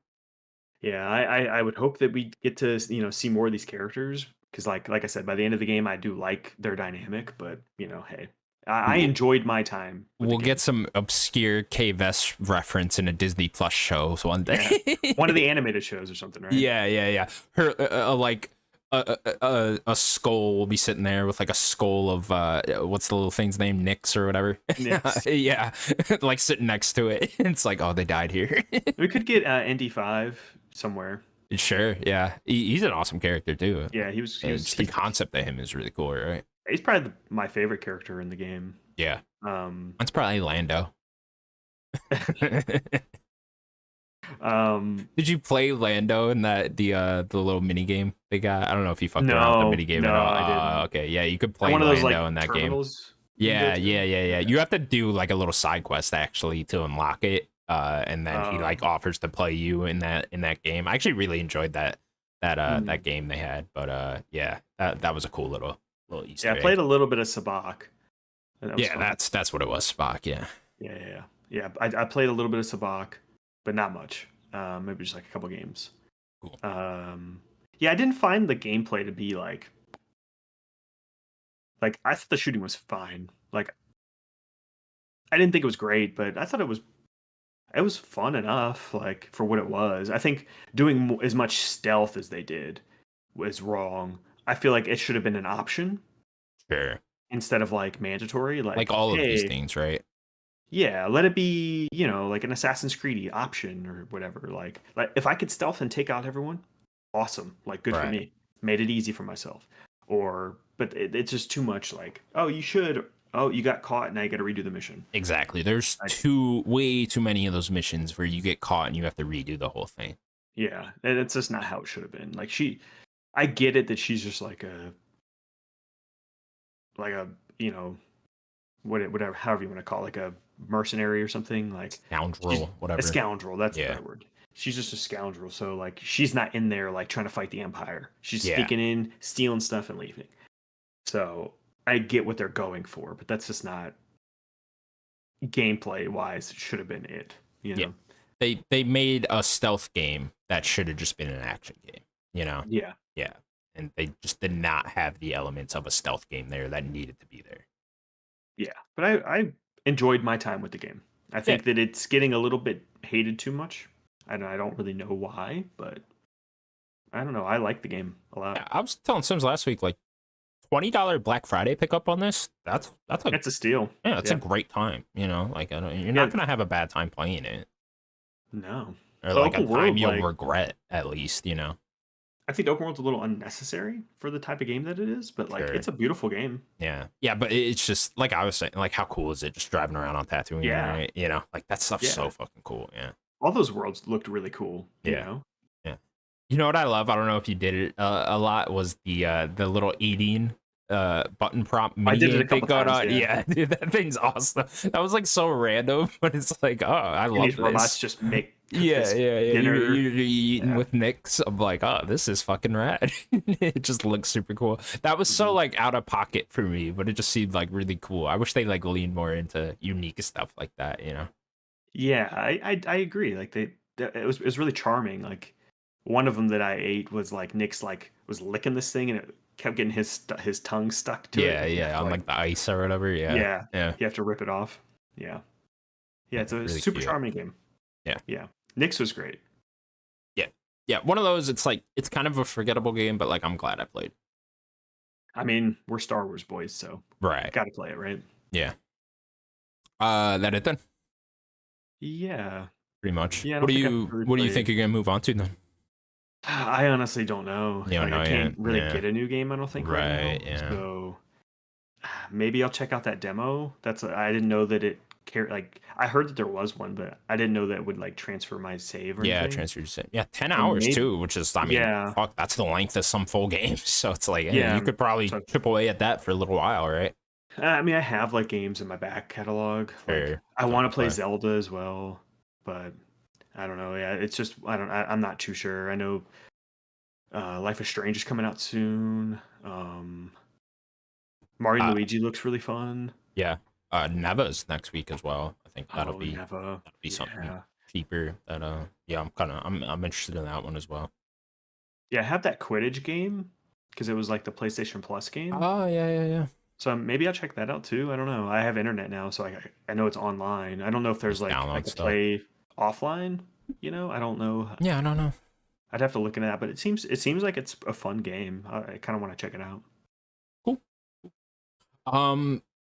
Yeah, I would hope that we get to see more of these characters because like I said, by the end of the game, I do like their dynamic. But hey, I We'll, enjoyed my time with the we'll get game. some obscure KVS reference in a Disney Plus show one Yeah, day. one of the animated shows or something, right? Yeah. Her like a skull will be sitting there with like a skull of what's the little thing's name, Nyx or whatever. Nyx. Yeah, like sitting next to it. It's like, oh, they died here. We could get ND5 somewhere. Sure, yeah, he's an awesome character too. Yeah, he was. Just the concept of him is really cool, right? He's probably my favorite character in the game. Yeah, Um, that's probably Lando. Did you play Lando in the little mini game they got? I don't know if you fucked around with the mini game no, at all. I didn't. Okay, yeah, you could And play one of those like Lando in that game. terminals. You can go Yeah, to? yeah. Okay. You have to do like a little side quest actually to unlock it. And then he like offers to play you in that game. I actually really enjoyed that game they had. But yeah, that was a cool little Easter Yeah, I egg. played a little bit of Sabak. And that was Yeah, fun. that's what it was, Spock. Yeah. Yeah. I played a little bit of Sabak, but not much. Maybe just like a couple games. Cool. Yeah, I didn't find the gameplay to be like I thought the shooting was fine. Like I didn't think it was great, but I thought it was fun enough like for what it was. I think doing as much stealth as they did was wrong. I feel like it should have been an option Sure. instead of like mandatory. Like all of these hey, things, right? yeah, let it be, like an Assassin's Creed option or whatever. Like if I could stealth and take out everyone, awesome. Like good for Right. me. Made it easy for myself. But it's just too much. Like, oh, you should. Oh, you got caught. Now you got to redo the mission. Exactly. There's I, way too many of those missions where you get caught and you have to redo the whole thing. yeah, and it's just not how it should have been. Like I get it that she's just like a whatever, however you want to call it, like a mercenary or something. Like Scoundrel, whatever. a scoundrel. That's Yeah. the right word. She's just a scoundrel. So like she's not in there like trying to fight the Empire. She's Yeah. sneaking in, stealing stuff, and leaving. So I get what they're going for, but that's just not gameplay wise. It should have been it. Yeah. They made a stealth game that should have just been an action game. Yeah. Yeah. And they just did not have the elements of a stealth game there that needed to be there. Yeah. But I enjoyed my time with the game. I think that it's getting a little bit hated too much. And I don't really know why, but I don't know. I like the game a lot. Yeah, I was telling Sims last week, like $20 Black Friday pickup on this. That's a steal. Yeah, it's a great time. You're not gonna have a bad time playing it. No. Or like a open time world, you'll regret at least. I think the open world's a little unnecessary for the type of game that it is, but like Sure. it's a beautiful game. Yeah, but it's just like I was saying, like how cool is it just driving around on Tatooine? Yeah. Right? Like that stuff's so fucking cool. Yeah. All those worlds looked really cool. Yeah. You know what I love? I don't know if you did it a lot. Was the little eating button prompt I mini did it a game thing couple going times, on. yeah. Yeah, dude, that thing's awesome. That was like so random, but it's like, oh, I And love these robots this. just make cook Yeah, this yeah, yeah. dinner. You're eating Yeah. with Nyx. I'm like, oh, this is fucking rad. It just looks super cool. That was so Mhm. like out of pocket for me, but it just seemed like really cool. I wish they like leaned more into unique stuff like that, you know? Yeah, I agree. Like it was really charming. Like one of them that I ate was like Nick's like was licking this thing and it kept getting his tongue stuck to it. Yeah, And he yeah, to on like like the ice or whatever. Yeah, yeah, yeah, you have to rip it off. Yeah, yeah, yeah. it's a Really super cute. charming game. Yeah, Yeah, Nick's was great. yeah, yeah. One of those. It's like it's kind of a forgettable game, but like I'm glad I played. I mean, we're Star Wars boys, so Right. got to play it, right? Yeah. That it then. Yeah, Pretty much. yeah. I What don't do think I've you really What do you think played. you're gonna move on to then? I honestly don't know. You don't Like I know yet. can't really Yeah. get a new game. I don't think right Right. now. Yeah. So maybe I'll check out that demo. I didn't know that it like I heard that there was one, but I didn't know that it would like transfer my save or Yeah. anything. Transfer. Yeah. 10 So hours maybe too, which is, I mean, yeah, fuck, that's the length of some full games. So it's like, hey, yeah. you could probably So chip away at that for a little while, right? I mean, I have like games in my back catalog. Like Sure. I Something want to to play play. Zelda as well, but I don't know. Yeah, it's just I don't. I'm not too sure. I know Life is Strange is coming out soon. Mario and Uh, Luigi looks really fun. yeah. Neva's next week as well. I think Oh, Neva. that'll be something Yeah. cheaper. That yeah, I'm interested in that one as well. Yeah, I have that Quidditch game because it was like the PlayStation Plus game. Oh yeah, yeah, yeah. So maybe I'll check that out too. I don't know. I have internet now, so I know it's online. I don't know if there's Just like I download could stuff. play offline. I don't know. Yeah, I don't know. I'd have to look into that, but it seems like it's a fun game. I kind of want to check it out. Cool.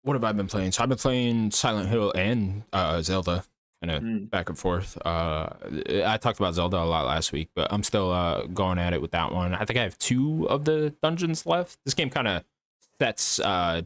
What have I been playing? So I've been playing Silent Hill and Zelda, kind Mm, of back and forth. I talked about Zelda a lot last week, but I'm still going at it with that one. I think I have 2 of the dungeons left. This game kind of sets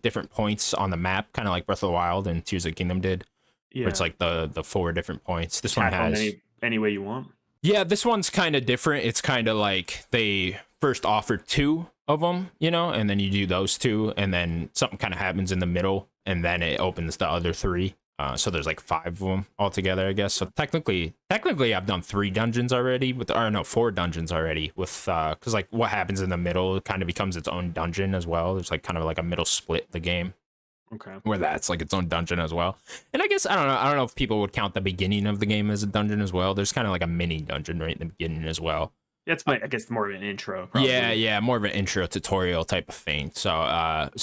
different points on the map, kind of like Breath of the Wild and Tears of the Kingdom did, where it's yeah, like the 4 different points. This one tap on has any way you want. yeah, this one's kind of different. It's kind of like they first offered 2 of them, and then you do those 2, and then something kind of happens in the middle, and then it opens the other 3. So there's like 5 of them altogether, I guess. So technically, I've done 3 dungeons already or no, 4 dungeons already with because like what happens in the middle kind of becomes its own dungeon as well. There's like kind of like a middle split the game Okay. where that's like its own dungeon as well. And I guess I don't know if people would count the beginning of the game as a dungeon as well. There's kind of like a mini dungeon right in the beginning as well. Yeah, it's I guess more of an intro. Yeah, Probably. yeah, more of an intro tutorial type of thing. So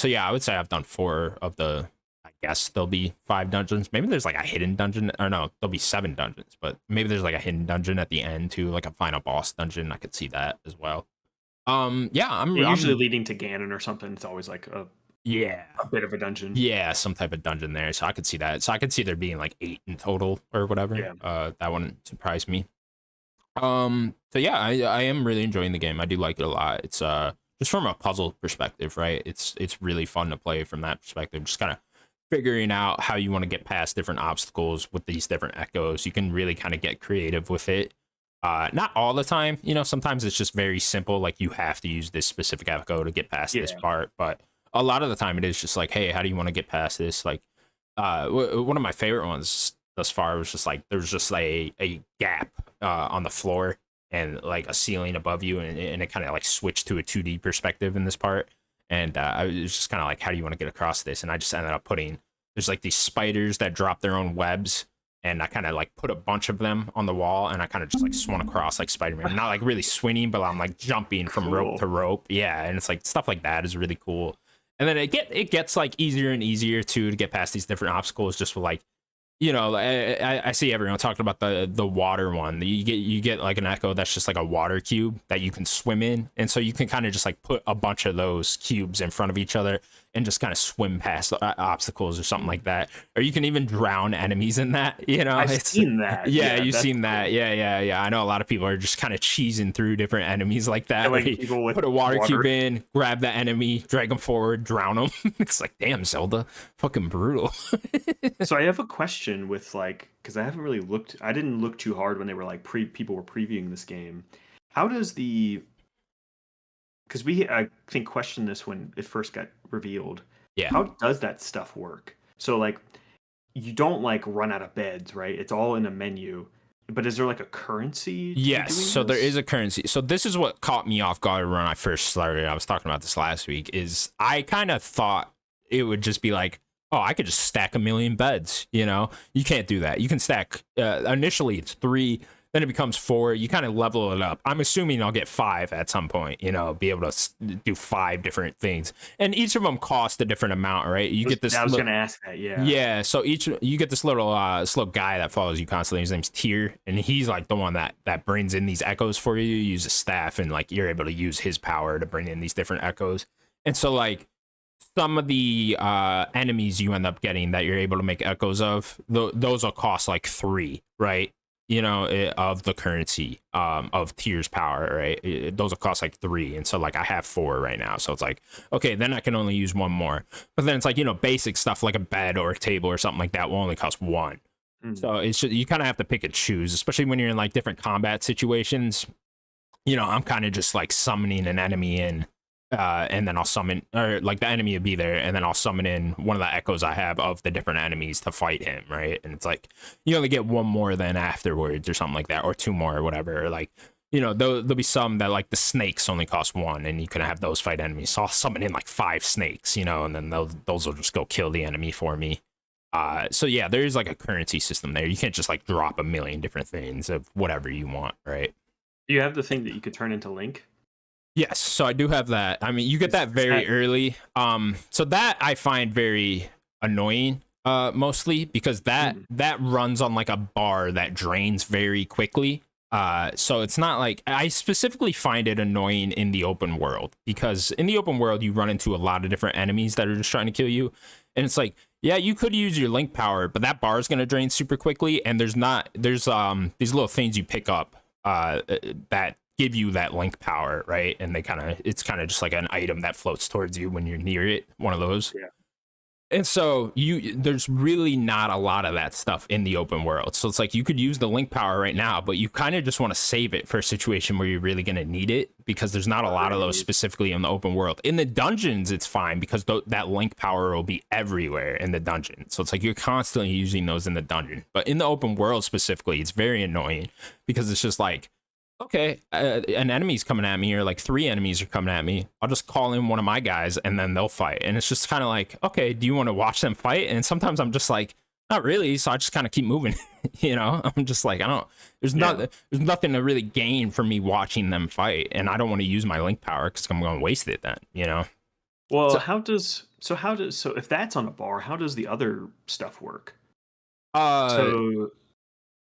yeah, I would say I've done 4 of the. I guess there'll be 5 dungeons. Maybe there's like a hidden dungeon, or no, there'll be 7 dungeons. But maybe there's like a hidden dungeon at the end too, like a final boss dungeon. I could see that as well. Yeah, Yeah, usually leading to Ganon or something. It's always like yeah, a bit of a dungeon. yeah, some type of dungeon there. So I could see that. So I could see there being like 8 in total or whatever. Yeah. That wouldn't surprise me. So yeah, I am really enjoying the game. I do like it a lot. It's just from a puzzle perspective, right? It's really fun to play from that perspective. Just kind of figuring out how you want to get past different obstacles with these different echoes. You can really kind of get creative with it. Not all the time, sometimes it's just very simple, like you have to use this specific echo to get past this Yeah. part, but a lot of the time it is just like, hey, how do you want to get past this? Like one of my favorite ones thus far was just like there's just a gap on the floor and like a ceiling above you, and it kind of like switched to a 2D perspective in this part. And I was just kind of like, how do you want to get across this? And I just ended up there's like these spiders that drop their own webs, and I kind of like put a bunch of them on the wall, and I kind of just like swung across like Spider-Man. Not like really swinging, but I'm like jumping from rope Cool. to rope. Yeah, and it's like stuff like that is really cool. And then it gets like easier and easier to get past these different obstacles, just with like, I see everyone talking about the water one. You get like an echo that's just like a water cube that you can swim in, and so you can kind of just like put a bunch of those cubes in front of each other and just kind of swim past obstacles or something like that. Or you can even drown enemies in that. I've seen that. Yeah, you've that's seen that. cool. Yeah. I know a lot of people are just kind of cheesing through different enemies like that. Yeah, like where you people with put a water water. cube in, grab the enemy, drag them forward, drown them. It's like, damn, Zelda, fucking brutal. So I have a question with like because I didn't look too hard when they were like people were previewing this game. How does because we I think questioned this when it first got revealed. Yeah. How does that stuff work? So like you don't like run out of beds, right? It's all in a menu. But is there like a currency to Yes, doing so there this? is a currency. So this is what caught me off guard when I first started. I was talking about this last week. Is I kind of thought it would just be like, oh, I could just stack a million beds. You know, you can't do that. You can stack. Initially, it's 3. Then it becomes 4. You kind of level it up. I'm assuming I'll get 5 at some point. You know, be able to do 5 different things, and each of them cost a different amount, right? You get this. I was gonna ask that. Yeah. Yeah. So you get this little guy that follows you constantly. His name's Tyr, and he's like the one that brings in these echoes for you. You use a staff, and like you're able to use his power to bring in these different echoes. And so like some of the enemies you end up getting that you're able to make echoes of, those will cost like 3, right? You know, of the currency of Tyr's power, right? Those will cost like 3, and so like I have 4 right now, so it's like, okay, then I can only use 1 more. But then it's like, you know, basic stuff like a bed or a table or something like that will only cost 1. So it's just, you kind of have to pick and choose, especially when you're in like different combat situations. You know, I'm kind of just like summoning an enemy in, and then I'll summon, or like the enemy would be there, and then I'll summon in one of the echoes I have of the different enemies to fight him, right? And it's like you only get 1 more then afterwards or something like that, or 2 more or whatever. Or like, you know, there'll be some that like the snakes only cost 1, and you can have those fight enemies. So I'll summon in like 5 snakes, you know, and then those will just go kill the enemy for me. So yeah, there is like a currency system there. You can't just like drop a million different things of whatever you want, right? Do you have the thing that you could turn into Link? Yes, so I do have that. I mean, you get that very early. So that I find very annoying, mostly because that runs on like a bar that drains very quickly. So it's not like, I specifically find it annoying in the open world, because in the open world you run into a lot of different enemies that are just trying to kill you, and it's like, yeah, you could use your link power, but that bar is going to drain super quickly, and there's these little things you pick up that give you that link power, right? And it's kind of just like an item that floats towards you when you're near it, one of those. Yeah. And so there's really not a lot of that stuff in the open world. So it's like you could use the link power right now, but you kind of just want to save it for a situation where you're really going to need it, because there's not a lot of those specifically in the open world. In the dungeons, it's fine because that link power will be everywhere in the dungeon. So it's like you're constantly using those in the dungeon. But in the open world specifically, it's very annoying because it's just like, okay, an enemy's coming at me, or like 3 enemies are coming at me. I'll just call in one of my guys and then they'll fight. And it's just kind of like, okay, do you want to watch them fight? And sometimes I'm just like, not really. So I just kind of keep moving. You know, I'm just like, there's nothing to really gain from me watching them fight. And I don't want to use my link power because I'm going to waste it then, you know? Well, so if that's on a bar, how does the other stuff work? So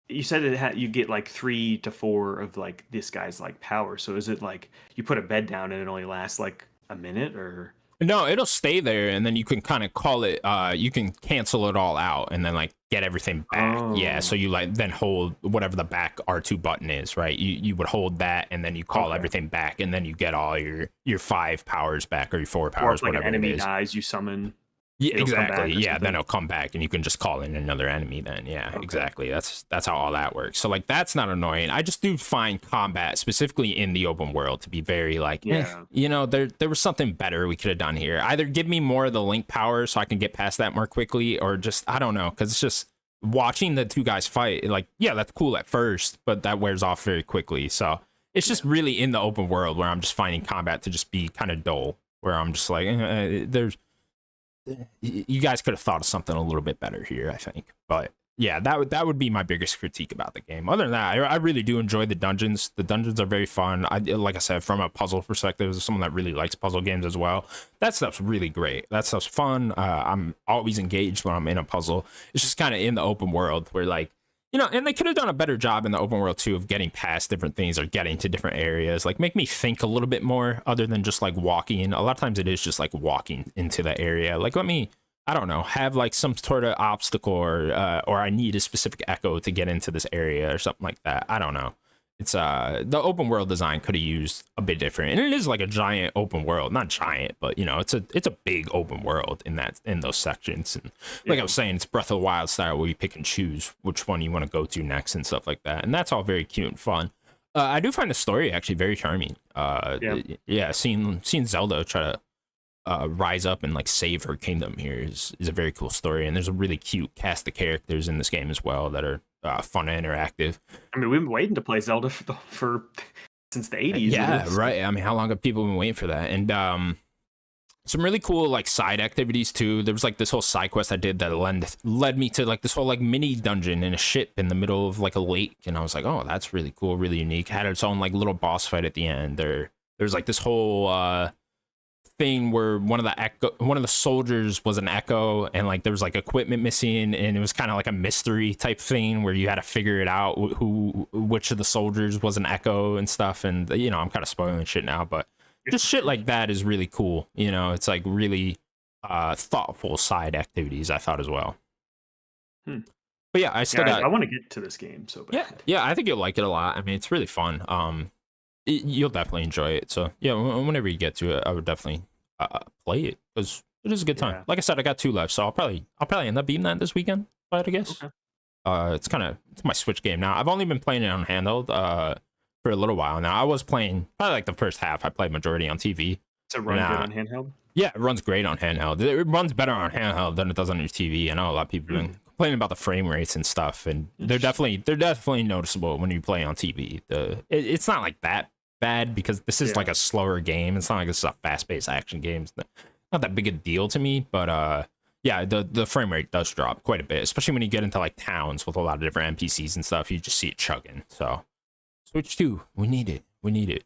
you said you get like 3 to 4 of like this guy's like power. So is it like you put a bed down and it only lasts like a minute, or? No, it'll stay there, and then you can kind of call it, you can cancel it all out and then like get everything back. Yeah, so you like then hold whatever the back R2 button is, right? You would hold that and then you call everything back, and then you get all your 5 powers back, or your 4 powers, or if like whatever an enemy it is. dies, you summon. Yeah, exactly. Yeah, then it'll come back and you can just call in another enemy then. Yeah, exactly. That's how all that works. So like that's not annoying. I just do find combat specifically in the open world to be very like, you know, there was something better we could have done here. Either give me more of the link power so I can get past that more quickly, or just, I don't know, because it's just watching the 2 guys fight, like, yeah, that's cool at first, but that wears off very quickly. So it's just really in the open world where I'm just finding combat to just be kind of dull, where I'm just like, you guys could have thought of something a little bit better here, I think. But yeah, that would be my biggest critique about the game. Other than that, I really do enjoy the dungeons. The dungeons are very fun. Like I said, from a puzzle perspective, as someone that really likes puzzle games as well, that stuff's really great. That stuff's fun. I'm always engaged when I'm in a puzzle. It's just kind of in the open world where, like, you know, and they could have done a better job in the open world too of getting past different things or getting to different areas. Like, make me think a little bit more other than just like walking. A lot of times it is just like walking into the area. Like, let me, I don't know, have like some sort of obstacle, or I need a specific echo to get into this area or something like that. I don't know. It's the open world design could have used a bit different, and it is like a giant open world, not giant, but you know, it's a big open world in those sections. And like I was saying, it's Breath of the Wild style where you pick and choose which one you want to go to next and stuff like that, and that's all very cute and fun. I do find the story actually very charming. Seeing Zelda try to rise up and like save her kingdom here is a very cool story, and there's a really cute cast of characters in this game as well that are fun and interactive. I mean, we've been waiting to play Zelda for since the 80s. Yeah, right. I mean, how long have people been waiting for that? And some really cool like side activities too. There was like this whole side quest I did that led me to like this whole like mini dungeon in a ship in the middle of like a lake, and I was like, oh, that's really cool, really unique. Had its own like little boss fight at the end. There's like this whole thing where one of the soldiers was an echo, and like there was like equipment missing, and it was kind of like a mystery type thing where you had to figure it out which of the soldiers was an echo and stuff. And you know, I'm kind of spoiling shit now, but just shit like that is really cool. You know, it's like really thoughtful side activities, I thought, as well. But yeah, I want to get to this game so bad. Yeah, I think you'll like it a lot. I mean, it's really fun. You'll definitely enjoy it. So yeah, whenever you get to it, I would definitely play it, because it is a good time. Like I said, I got 2 left, so I'll probably end up beating that this weekend, I guess. Okay. It's my Switch game now. I've only been playing it on handheld for a little while now. I was playing probably like the first half. I played majority on TV. Does it run good on handheld? Yeah, it runs great on handheld. It runs better on handheld than it does on your TV. I know a lot of people have been complaining about the frame rates and stuff, and they're definitely noticeable when you play on TV. It's not like that bad, because this is like a slower game. It's not like this is a fast-paced action game. It's not that big a deal to me, but yeah, the frame rate does drop quite a bit, especially when you get into like towns with a lot of different NPCs and stuff. You just see it chugging. So Switch 2, we need it.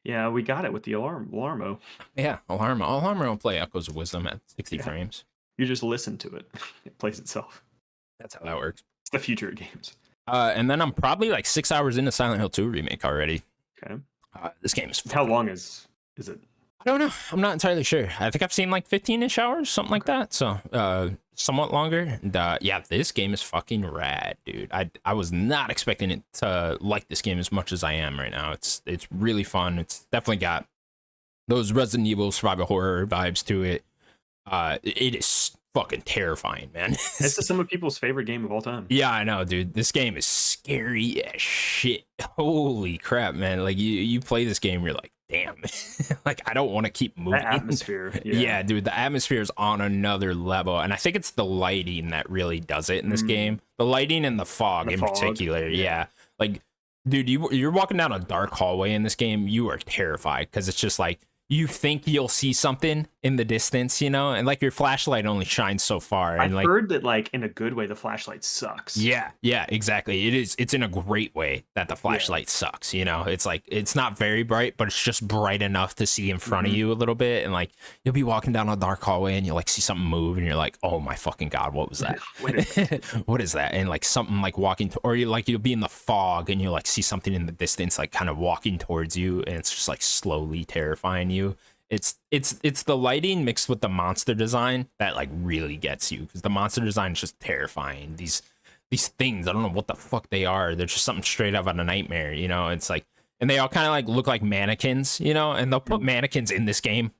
Yeah, we got it with the Alarmo. Yeah, Alarmo will play Echoes of Wisdom at 60 frames. You just listen to it. It plays itself. That's how that works. It's the future of games. And then I'm probably like 6 hours into Silent Hill 2 remake already. Okay. This game is How long is it? I don't know. I'm not entirely sure. I think I've seen like 15-ish hours, something like that. So somewhat longer. And yeah, this game is fucking rad, dude. I was not expecting it to like this game as much as I am right now. It's really fun. It's definitely got those Resident Evil survival horror vibes to it. It is fucking terrifying, man. This is some of people's favorite game of all time. Yeah, I know, dude. This game is scary as shit. Holy crap, man. Like you play this game, you're like, damn. Like, I don't want to keep moving. The atmosphere. Yeah, dude, the atmosphere is on another level. And I think it's the lighting that really does it in this game. The lighting and the fog particular. Yeah. Like, dude, you're walking down a dark hallway in this game, you are terrified, because it's just like, you think you'll see something in the distance, you know, and like your flashlight only shines so far. And I've heard that, like, in a good way, the flashlight sucks. Yeah, exactly. It's in a great way that the flashlight sucks. You know, it's like, it's not very bright, but it's just bright enough to see in front of you a little bit. And like, you'll be walking down a dark hallway and you'll like see something move, and you're like, oh my fucking God, what was that? What is that? And like something like or you'll be in the fog and you'll like see something in the distance, like kind of walking towards you, and it's just like slowly terrifying you. It's the lighting mixed with the monster design that like really gets you, because the monster design is just terrifying. These things, I don't know what the fuck they are. They're just something straight out of a nightmare, you know. It's like, and they all kind of like look like mannequins, you know, and they'll put mannequins in this game,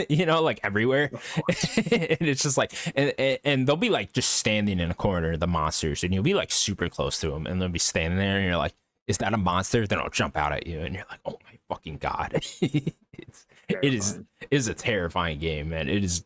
you know, like everywhere. And it's just like, and they'll be like just standing in a corner, the monsters, and you'll be like super close to them, and they'll be standing there, and you're like, is that a monster? Then it'll jump out at you, and you're like, oh my fucking God. It is a terrifying game, man. It is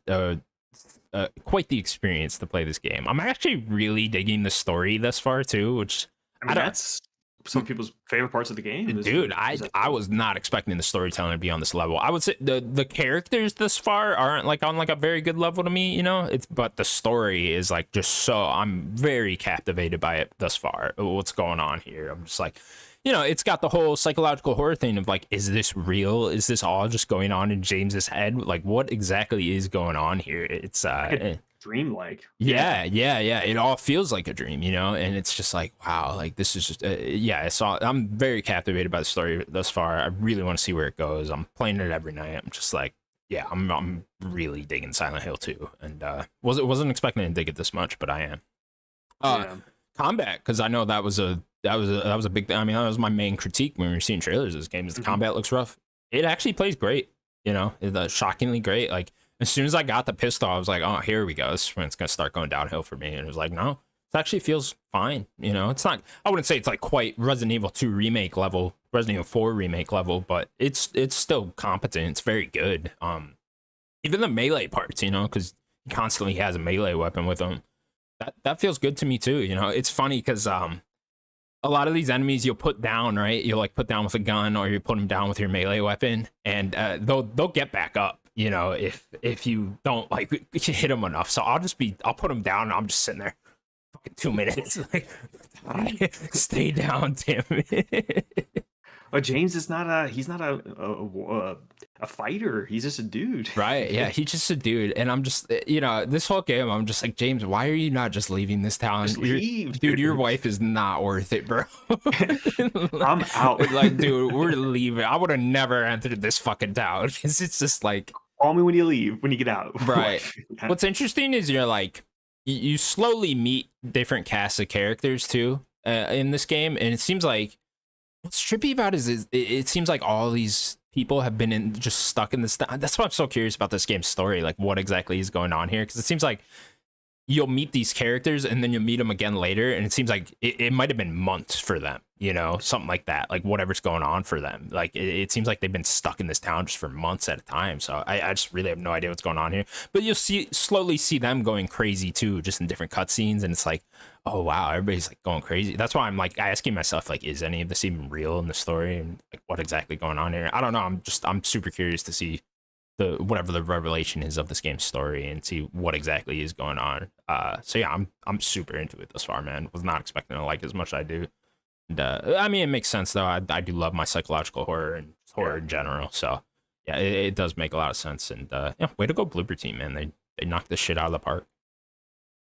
quite the experience to play this game. I'm actually really digging the story thus far too, which I mean, that's some people's favorite parts of the game. Dude, I was not expecting the storytelling to be on this level. I would say the characters thus far aren't like on like a very good level to me, you know. But the story is like just so, I'm very captivated by it thus far. What's going on here? I'm just like, you know, it's got the whole psychological horror thing of like, is this real? Is this all just going on in James's head? Like, what exactly is going on here? It's dreamlike. Yeah. It all feels like a dream, you know, and it's just like, wow, like this is just I'm very captivated by the story thus far. I really want to see where it goes. I'm playing it every night. I'm just like, yeah, I'm really digging Silent Hill 2, and wasn't expecting to dig it this much, but I am. Combat, because I know that was a big thing. I mean, that was my main critique when we were seeing trailers of this game, is the combat looks rough. It actually plays great, you know, it's shockingly great. Like, as soon as I got the pistol, I was like, oh, here we go. This is when it's gonna start going downhill for me. And it was like, no, it actually feels fine. You know, it's not, I wouldn't say it's like quite Resident Evil 2 remake level, Resident Evil 4 remake level, but it's still competent. It's very good. Even the melee parts, because he constantly has a melee weapon with him. That feels good to me too. It's funny because a lot of these enemies you'll put down, right? You'll like put down with a gun, or you put them down with your melee weapon, and they'll get back up. If you don't like hit them enough. So I'll put them down, and I'm just sitting there, fucking 2 minutes, like, stay down, damn it. Well, James is not he's not a fighter. He's just a dude. Right? Yeah, he's just a dude, and I'm just, this whole game, I'm just like, James, why are you not just leaving this town? Just leave, dude. Your wife is not worth it, bro. I'm out. Like, dude, we're leaving. I would have never entered this fucking town because it's just like, call me when you leave, when you get out. Right. What's interesting is you're like, you slowly meet different casts of characters too in this game, and it seems like what's trippy about is it seems like all these people have been just stuck in this. That's why I'm so curious about this game's story, like what exactly is going on here, because it seems like you'll meet these characters and then you'll meet them again later, and it seems like it might have been months for them, something like that, like whatever's going on for them. Like it seems like they've been stuck in this town just for months at a time. So I just really have no idea what's going on here, but you'll slowly see them going crazy too, just in different cutscenes, and it's like, oh wow, everybody's like going crazy. That's why I'm like asking myself, like, is any of this even real in the story, and like what exactly going on here? I don't know. I'm super curious to see whatever the revelation is of this game's story and see what exactly is going on. So yeah, I'm super into it thus far, man. Was not expecting to like it as much as I do. And I mean, it makes sense though. I do love my psychological horror and horror in general. So yeah, it does make a lot of sense. And yeah, way to go, Blooper Team, man. They knocked this shit out of the park.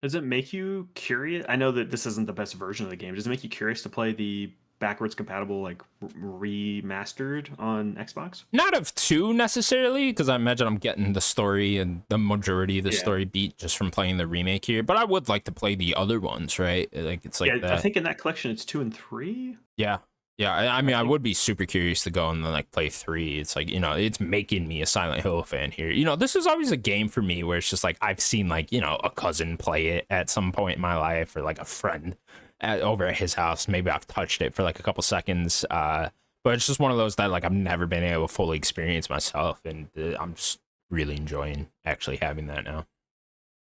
Does it make you curious? I know that this isn't the best version of the game. Does it make you curious to play the backwards compatible, like remastered on Xbox? Not of 2 necessarily, because I imagine I'm getting the story and the majority of the story beat just from playing the remake here. But I would like to play the other ones, right? Like it's like I think in that collection it's 2 and 3. Yeah. I mean, I would be super curious to go and then like play 3. It's like, it's making me a Silent Hill fan here. This is always a game for me where it's just like I've seen like, a cousin play it at some point in my life, or like a friend over at his house. Maybe I've touched it for like a couple seconds. But it's just one of those that like I've never been able to fully experience myself, and I'm just really enjoying actually having that now.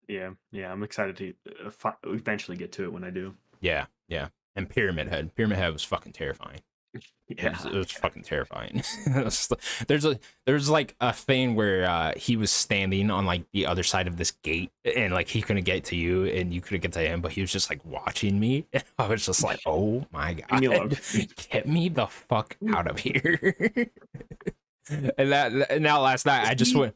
Yeah, I'm excited to eventually get to it when I do. Yeah. And Pyramid Head was fucking terrifying. Yeah, it was fucking terrifying. There's like a thing where he was standing on like the other side of this gate, and like he couldn't get to you and you couldn't get to him, but he was just like watching me, and I was just like, oh my god, get me the fuck out of here. And now last night I just went,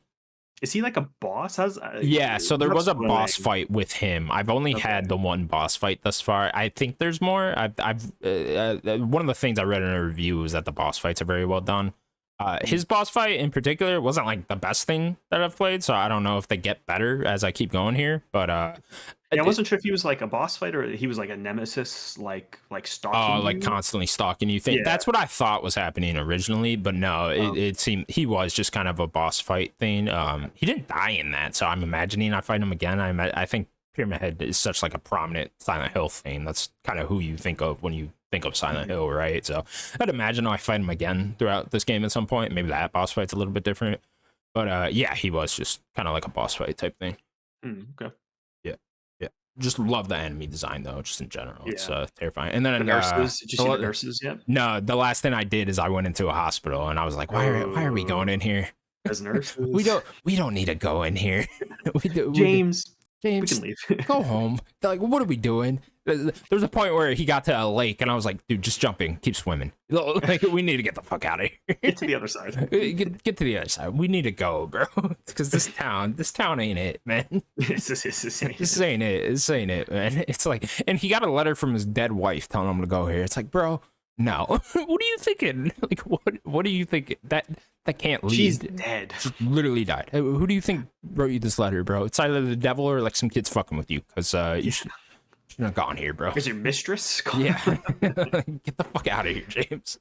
is he like a boss? Yeah, so there was a boss fight with him. I've only had the one boss fight thus far. I think there's more. I've one of the things I read in a review was that the boss fights are very well done. His boss fight in particular wasn't like the best thing that I've played, so I don't know if they get better as I keep going here. But yeah, I wasn't sure if he was like a boss fight or he was like a nemesis, like stalking. Oh, like constantly stalking you. That's what I thought was happening originally, but no, it seemed he was just kind of a boss fight thing. He didn't die in that, so I'm imagining I fight him again. I think Pyramid Head is such like a prominent Silent Hill thing. That's kind of who you think of when you think of Silent Hill, right? So I'd imagine I fight him again throughout this game at some point. Maybe that boss fight's a little bit different, but yeah, he was just kind of like a boss fight type thing. Okay. Yeah, just love the enemy design though, just in general. It's terrifying. And then the nurses, did you see the nurses yet? No, the last thing I did is I went into a hospital, and I was like, why are we going in here? As nurses, we don't need to go in here. James, we can leave. Go home. Like, what are we doing? There's a point where he got to a lake, and I was like, dude, just jump in, keep swimming. Like, we need to get the fuck out of here. Get to the other side. Get to the other side. We need to go, bro. Because this town ain't it, man. This ain't it, man. It's like, and he got a letter from his dead wife telling him to go here. It's like, bro, no. What are you thinking? Like, what are you thinking? That can't lead. She's dead. She literally died. Who do you think wrote you this letter, bro? It's either the devil or like some kids fucking with you, because you should have gone here, bro. Is your mistress? Yeah. Get the fuck out of here, James.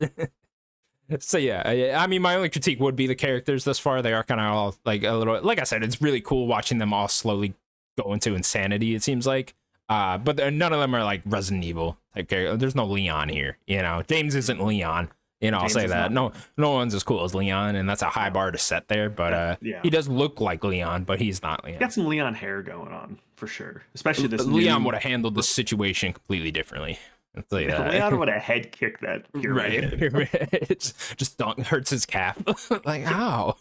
So yeah, I mean, my only critique would be the characters thus far. They are kind of all like a little, like I said, it's really cool watching them all slowly go into insanity, it seems like. But none of them are like Resident Evil type character. There's no Leon here, James isn't Leon. I'll James say is that. not No one's as cool as Leon, and that's a high No. bar to set there. But yeah. he does look like Leon, but he's not Leon. Got some Leon hair going on for sure, especially this. Leon new... would have handled the situation completely differently. I'll tell you that. Leon would have head kicked that pyramid. Right. It's just hurts his calf. Like, how?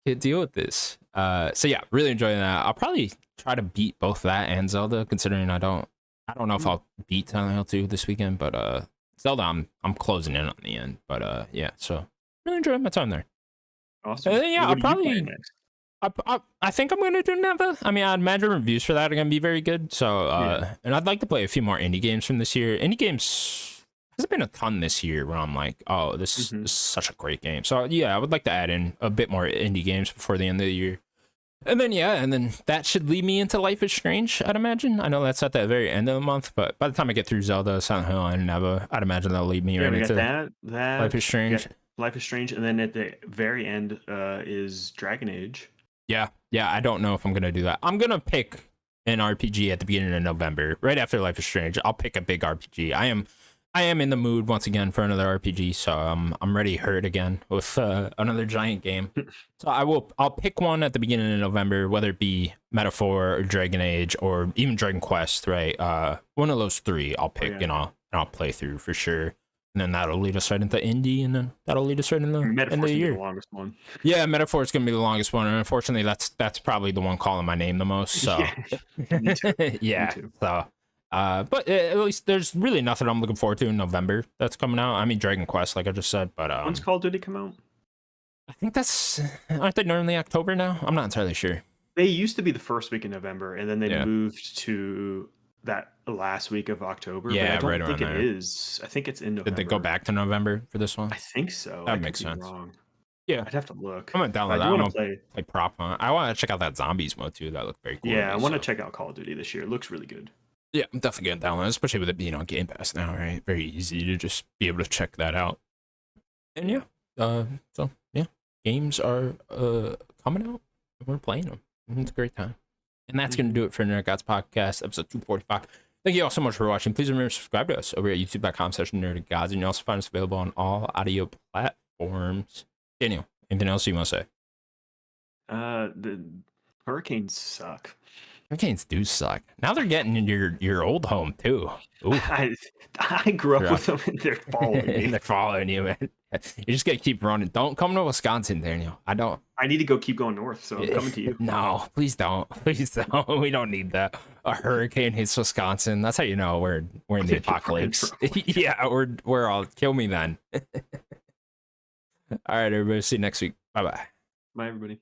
Can't deal with this. So yeah, really enjoying that. I'll probably try to beat both that and Zelda, considering I don't know if I'll beat Silent Hill 2 this weekend, but Zelda I'm closing in on the end. But yeah, so really enjoying my time there. Awesome. Yeah, What I'll are you playing probably next? I think I'm gonna do Neva. I mean, I imagine reviews for that are gonna be very good. So Yeah. and I'd like to play a few more indie games from this year. Indie games hasn't been a ton this year where I'm like, oh, this is such a great game. So yeah, I would like to add in a bit more indie games before the end of the year. And then that should lead me into Life is Strange, I'd imagine. I know that's at the very end of the month, but by the time I get through Zelda, Silent Hill, and Neva, I'd imagine that'll lead me right we into got that Life is Strange. Life is Strange, and then at the very end is Dragon Age. Yeah, I don't know if I'm gonna do that. I'm gonna pick an RPG at the beginning of November, right after Life is Strange. I'll pick a big RPG. I am in the mood once again for another RPG, so I'm ready to hurt again with another giant game. So I'll pick one at the beginning of November, whether it be Metaphor or Dragon Age or even Dragon Quest, right? One of those three I'll pick and I'll play through for sure. And then that'll lead us right into indie, and then that'll lead us right into end of the year. The longest one. Yeah, Metaphor is gonna be the longest one, and unfortunately, that's probably the one calling my name the most. So Me too. yeah, Me too. so but at least there's really nothing I'm looking forward to in November that's coming out. I mean, Dragon Quest, like I just said, but When's Call of Duty come out? I think aren't they normally October now? I'm not entirely sure. They used to be the first week in November, and then they Yeah. moved to that last week of October. Yeah, but I right don't think around it there. is. I think it's in November. Did they go back to November for this one? I think so. That I makes could be sense. Wrong. Yeah, I'd have to look. I'm gonna download I that. do I'm want gonna to play. play prop hunt. I want to check out that zombies mode too. That looked very cool. Yeah, I want to so. check out Call of Duty this year. It looks really good. Yeah, I'm definitely gonna download it, especially with it being on Game Pass now, right? Very easy to just be able to check that out. And yeah, so yeah, games are coming out. And we're playing them. It's a great time. And that's gonna do it for Nerd Gods Podcast, episode 245. Thank you all so much for watching. Please remember to subscribe to us over at youtube.com/Nerdic Gods, and you also find us available on all audio platforms. Daniel, anything else you want to say? The hurricanes suck. Hurricanes do suck. Now they're getting into your old home too. Ooh. I grew up with them, and they're following me. They're following you, man. You just gotta keep running. Don't come to Wisconsin, Daniel. I need to go keep going north, so I'm coming to you. No, please don't. Please don't. We don't need that. A hurricane hits Wisconsin. That's how you know we're in the apocalypse. Yeah, we're all kill me then. All right, everybody. See you next week. Bye bye. Bye, everybody.